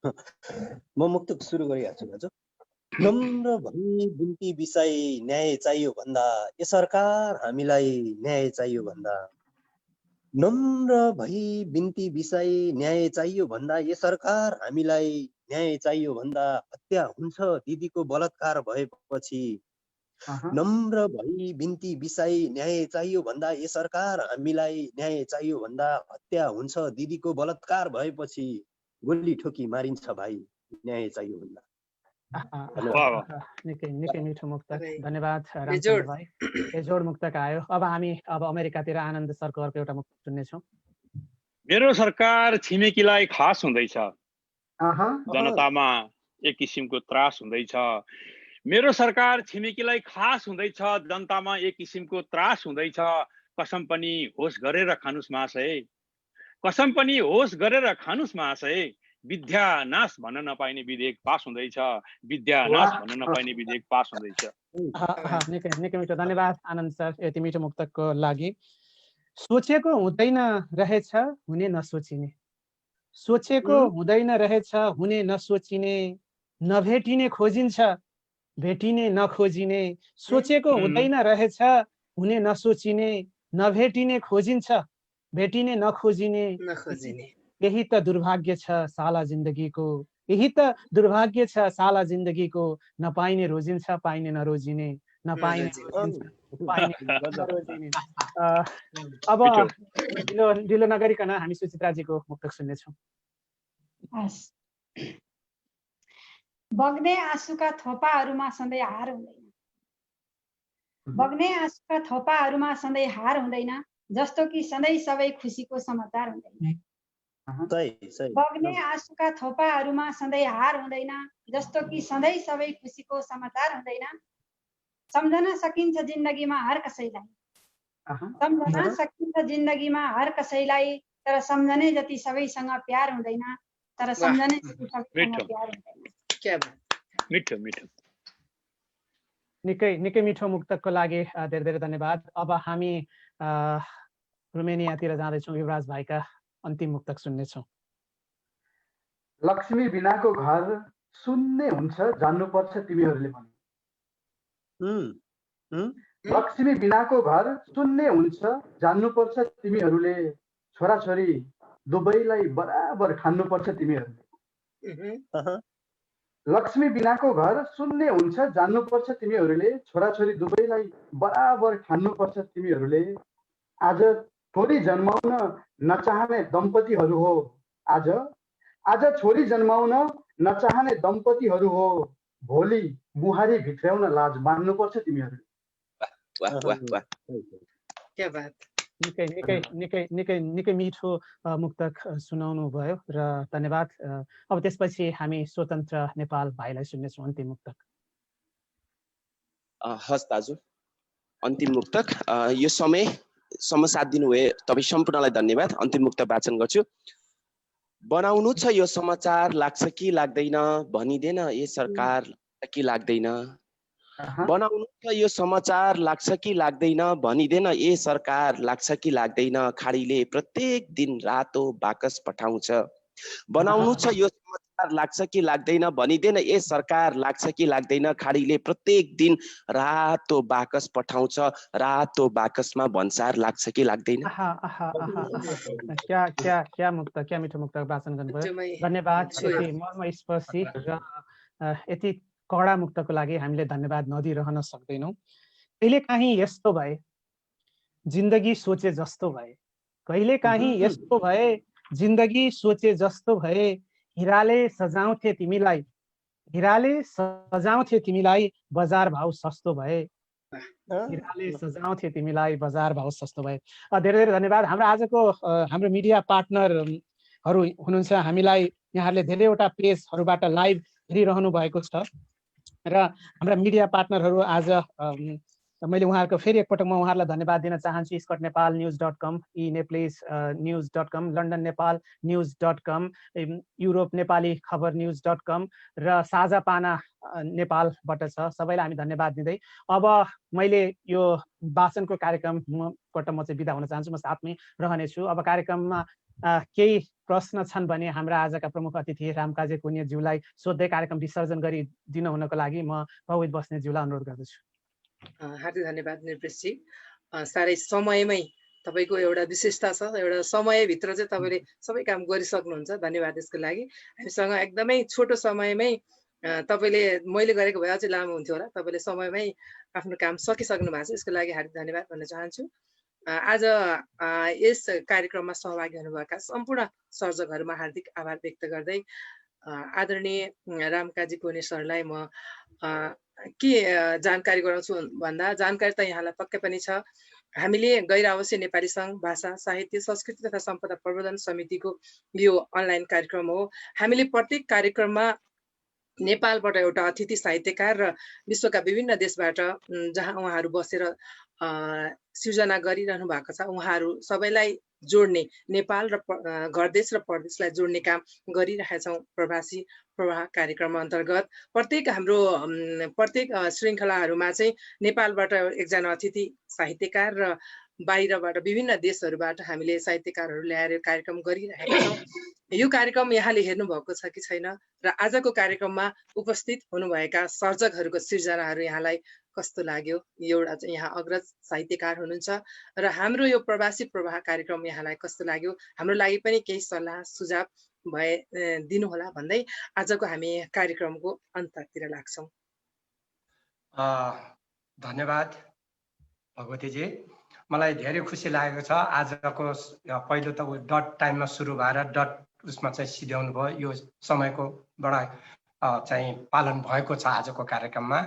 म मुक्तक सुरु गरिहाल्छु दाजु नम्र भई बिन्ती बिसाई न्याय चाहियो भन्दा ए सरकार हामीलाई न्याय चाहियो भन्दा नम्र भई बिन्ती बिसाई न्याय चाहियो भन्दा ए सरकार हामीलाई न्याय चाहियो भन्दा हत्या हुन्छ दिदीको बलात्कार भएपछि नम्र भई बिन्ती बिसाई न्याय चाहियो भन्दा ए सरकार हामीलाई न्याय चाहियो भन्दा हत्या हुन्छ दिदीको बलात्कार भएपछि गोली ठोकी मारिन्छ भाइ न्याय चाहियो भन्दा निकै निकै मिठो मुक्तक धन्यवाद रामचन्द्र भाइ बेजोड मुक्तक आयो अब हामी अब अमेरिकातिर आनन्द सरको अर्को एउटा मुक्तक सुन्नेछौँ मेरो सरकार छिमेकीलाई खास हुँदैछ जनतामा एक किसिमको त्रास हुँदैछ मेरो सरकार छिमेकीलाई खास हुँदैछ जनतामा एक किसिमको त्रास हुँदैछ कसम पनि होस गरेर खानुस् महाशय कसम पनि होस गरेर खानुस् महाशय विद्या नाश भन्न नपाइने विधेयक पास हुँदैछ विद्या नाश भन्न नपाइने विधेयक पास हुँदैछ निकै निकै मिठो धन्यवाद आनन्द सर यति मिठो मुक्तकको लागि सोचेको हुँदैन रहेछ हुने नसोचिने सोचेको हुँदैन रहेछ हुने नसोचिने नभेटिने खोजिन्छ भेटिने नखोजिने सोचेको हुँदैन रहेछ हुने नसोचिने नभेटिने खोजिन्छ भेटिने नखोजिने यही त दुर्भाग्य छ साला जिन्दगीको यही त दुर्भाग्य छ साला जिन्दगीको नपाइने रोजिन्छ पाइने नरोजिने नपाइने अब ढिलो नगरिकन हामी सुचित्राजीको मुक्तक सुन्नेछौँ बग्ने आँसुका थोपाहरूमा सधैँ हार हुँदैन बग्ने आँसुका थोपाहरूमा सधैँ हार हुँदैन जस्तो कि सधैँ सबै खुसीको समाचार हुँदैन बग्ने आँसुका थोपाहरूमा सधैँ हार हुँदैन जस्तो कि सधैँ सबै खुसीको समाचार हुँदैन सम्झन सकिन्छ जिन्दगीमा हर कसैलाई सम्झन सकिन्छ जिन्दगीमा हर कसैलाई तर सम्झने जति सबैसँग प्यार हुँदैन तर सम्झने जति सबैसँग प्यार हुँदैन मिठो मिठो निकै निकै मिठो मुक्तकको लागि धेरै धेरै धन्यवाद अब हामी रोमेनियातिर जाँदैछौँ युवराज भाइका अन्तिम मुक्तक सुन्नेछौँ लक्ष्मी बिनाको घर शून्य हुन्छ जान्नुपर्छ तिमीहरूले पनि लक्ष्मी बिनाको घर शून्य हुन्छ जान्नुपर्छ तिमीहरूले छोराछोरी दुवैलाई बराबर खान्नुपर्छ तिमीहरूले लक्ष्मी बिनाको घर शून्य हुन्छ जान्नुपर्छ तिमीहरूले छोराछोरी दुवैलाई बराबर खान्नुपर्छ तिमीहरूले आज छोरी जन्माउन नचाहने दम्पतिहरू हो आज छोरी जन्माउन नचाहने दम्पतिहरू हो भोलि बुहारी भित्र्याउन लाज मान्नुपर्छ तिमीहरूले निकै निकै निकै निकै निकै मिठो मुक्तक सुनाउनु भयो र धन्यवाद अब त्यसपछि हामी स्वतन्त्र नेपाल भाइलाई सुन्नेछौँ अन्तिम मुक्तक हस् दाजु अन्तिम मुक्तक यो समय साथ दिनुभयो तपाईँ सम्पूर्णलाई धन्यवाद अन्तिम मुक्तक वाचन गर्छु बनाउनु छ यो समाचार लाग्छ कि लाग्दैन भनिदेन ए सरकार कि लाग्दैन बनाउनु छ यो समाचार लाग्छ कि लाग्दैन भनिदेन ए सरकार लाग्छ कि लाग्दैन खाडीले प्रत्येक दिन रातो बाकस पठाउँछ बनाउनु छ यो समाचार लाग्छ कि लाग्दैन भनिदेन ए सरकार लाग्छ कि लाग्दैन खाडीले प्रत्येक दिन रातो बाकस पठाउँछ रातो बाकसमा भन्सार लाग्छ कि लाग्दैन क्या क्या क्या मुक्त क्या मिठो मुक्त वाचन गर्नुभयो धन्यवाद यति मर्मस्पर्शी र यति कडा मुक्तको लागि हामीले धन्यवाद नदिइरहन सक्दैनौँ कहिलेकाहीँ यस्तो भए जिन्दगी सोचे जस्तो भए कहिलेकाहीँ यस्तो भए जिन्दगी सोचे जस्तो भए हिराले सजाउँथे तिमीलाई बजार भाउ सस्तो भए हिराले सजाउँथे तिमीलाई बजार भाउ सस्तो भए धेरै धेरै धन्यवाद हाम्रो आजको हाम्रो मिडिया पार्टनरहरू हुनुहुन्छ हामीलाई यहाँहरूले धेरैवटा पेजहरूबाट लाइभ हेरिरहनु भएको छ र हाम्रा मिडिया पार्टनरहरू आज मैले उहाँहरूको फेरि एकपटक म उहाँहरूलाई धन्यवाद दिन चाहन्छु। स्कट नेपाल न्युज.com, ई नेप्लिस न्युज.com, लन्डन नेपाल न्युज.com, युरोप नेपाली खबर न्युज.com र साझा पाना नेपालबाट छ। सबैलाई हामी धन्यवाद दिँदै अब मैले यो वाचनको कार्यक्रमबाट म चाहिँ बिदा हुन चाहन्छु। म साथमै रहनेछु। अब कार्यक्रममा केही प्रश्न छन् भने हाम्रा आजका प्रमुख अतिथि रामकाजी कुनियाज्यूलाई सोध्दै कार्यक्रम विसर्जन गरिदिनु हुनको लागि म पवित बस्नेतज्यूलाई अनुरोध गर्दछु। हार्दिक धन्यवाद निर्पेशजी। साह्रै समयमै तपाईँको एउटा विशेषता छ, एउटा समयभित्र चाहिँ तपाईँले सबै काम गरिसक्नुहुन्छ। धन्यवाद यसको लागि। हामीसँग एकदमै छोटो समयमै तपाईँले मैले गरेको भए अझै लामो हुन्थ्यो होला, तपाईँले समयमै आफ्नो काम सकिसक्नु भएको छ, यसको लागि हार्दिक धन्यवाद भन्न चाहन्छु। आज यस कार्यक्रममा सहभागी हुनुभएका सम्पूर्ण सर्जकहरूमा हार्दिक आभार व्यक्त गर्दै आदरणीय रामकाजी कोने सरलाई म के जानकारी गराउँछु भन्दा, जानकारी त यहाँलाई पक्कै पनि छ। हामीले गैर आवासीय नेपाली सङ्घ भाषा साहित्य संस्कृति तथा सम्पदा प्रवर्धन समितिको यो अनलाइन कार्यक्रम हो। हामीले प्रत्येक कार्यक्रममा नेपालबाट एउटा अतिथि साहित्यकार र विश्वका विभिन्न देशबाट जहाँ उहाँहरू बसेर सृजना गरिरहनु भएको छ, उहाँहरू सबैलाई जोड्ने, नेपाल र घरदेश र परदेशलाई जोड्ने काम गरिरहेका छौँ। प्रवासी प्रवाह कार्यक्रम अन्तर्गत प्रत्येक श्रृङ्खलाहरूमा चाहिँ नेपालबाट एकजना अतिथि साहित्यकार र बाहिरबाट विभिन्न देशहरूबाट हामीले साहित्यकारहरू ल्याएर कार्यक्रम गरिरहेका छौँ। यो कार्यक्रम यहाँले हेर्नु भएको छ कि छैन र आजको कार्यक्रममा उपस्थित हुनुभएका सर्जकहरूको सृजनाहरू यहाँलाई कस्तो लाग्यो? एउटा चाहिँ यहाँ अग्रज साहित्यकार हुनुहुन्छ र हाम्रो यो प्रवासी प्रवाह कार्यक्रम यहाँलाई कस्तो लाग्यो? हाम्रो लागि पनि केही सल्लाह सुझाव भए दिनुहोला भन्दै आजको हामी कार्यक्रमको अन्ततिर लाग्छौँ। धन्यवाद भगवतीजी। मलाई धेरै खुसी लागेको छ। आजको पहिलो त डट टाइममा सुरु भएर डट उसमा चाहिँ सिध्याउनु भयो। यो समयको बडा चाहिँ पालन भएको छ आजको कार्यक्रममा।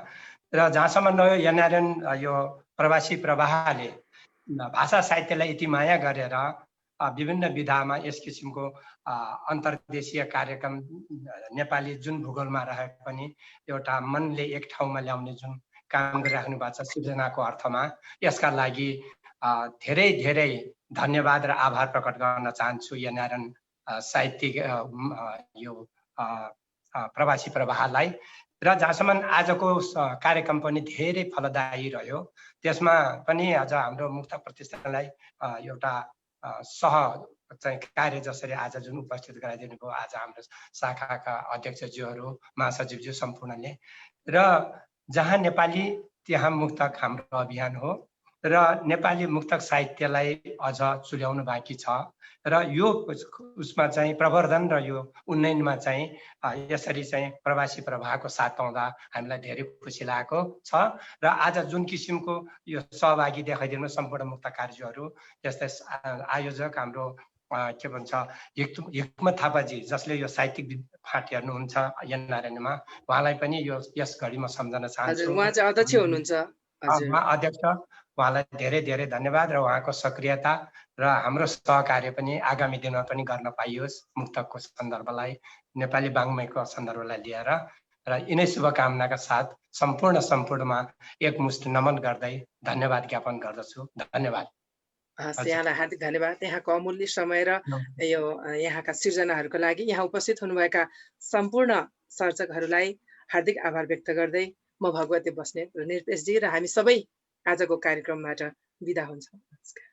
र जहाँसम्म नयो एनआरएन यो प्रवासी प्रवाहले भाषा साहित्यलाई यति माया गरेर विभिन्न विधामा यस किसिमको अन्तर्देशीय कार्यक्रम नेपाली जुन भूगोलमा रहे पनि एउटा मनले एक ठाउँमा ल्याउने जुन काम गरिराख्नु भएको छ सृजनाको अर्थमा, यसका लागि धेरै धेरै धन्यवाद र आभार प्रकट गर्न चाहन्छु एनआरएन साहित्यिक यो प्रवासी प्रवाहलाई। र जहाँसम्म आजको कार्यक्रम पनि धेरै फलदायी रह्यो, त्यसमा पनि आज हाम्रो मुक्तक प्रतिष्ठानलाई एउटा सह चाहिँ कार्य जसरी आज जुन उपस्थित गराइदिनु भयो आज हाम्रो शाखाका अध्यक्षज्यूहरू, महासचिवज्यू सम्पूर्णले, र जहाँ नेपाली त्यहाँ मुक्तक हाम्रो अभियान हो र नेपाली मुक्तक साहित्यलाई अझ चुल्याउनु बाँकी छ र यो उसमा चाहिँ प्रवर्धन र यो उन्नयनमा चाहिँ यसरी चाहिँ प्रवासी प्रवाहको साथ पाउँदा हामीलाई धेरै खुसी लागेको छ। र आज जुन किसिमको यो सहभागी देखाइदिनु सम्पूर्ण मुक्तकारज्यूहरू, जस्तै आयोजक हाम्रो के भन्छ हिक्मत थापाजी, जसले यो साहित्यिक फाँट हेर्नुहुन्छ एनआरएनमा, उहाँलाई पनि यो यस घडीमा सम्झन चाहन्छु। उहाँ चाहिँ अध्यक्ष हुनुहुन्छ। अध्यक्ष, उहाँलाई धेरै धेरै धन्यवाद र उहाँको सक्रियता र हाम्रो सहकार्य पनि आगामी दिनमा पनि गर्न पाइयोस् मुक्तकको सन्दर्भलाई, नेपाली वाङ्मयको सन्दर्भलाई लिएर। र यिनै शुभकामनाका साथ सम्पूर्णमा एकमुष्ट नमन गर्दै धन्यवाद ज्ञापन गर्दछु। धन्यवाद। यहाँलाई हार्दिक धन्यवाद। यहाँको अमूल्य समय र यो यहाँका सृजनाहरूको लागि यहाँ उपस्थित हुनुभएका सम्पूर्ण सर्जकहरूलाई हार्दिक आभार व्यक्त गर्दै म भगवती बस्नेत र निर्पेशजी र हामी सबै आजको कार्यक्रमबाट बिदा हुन्छौँ। नमस्कार।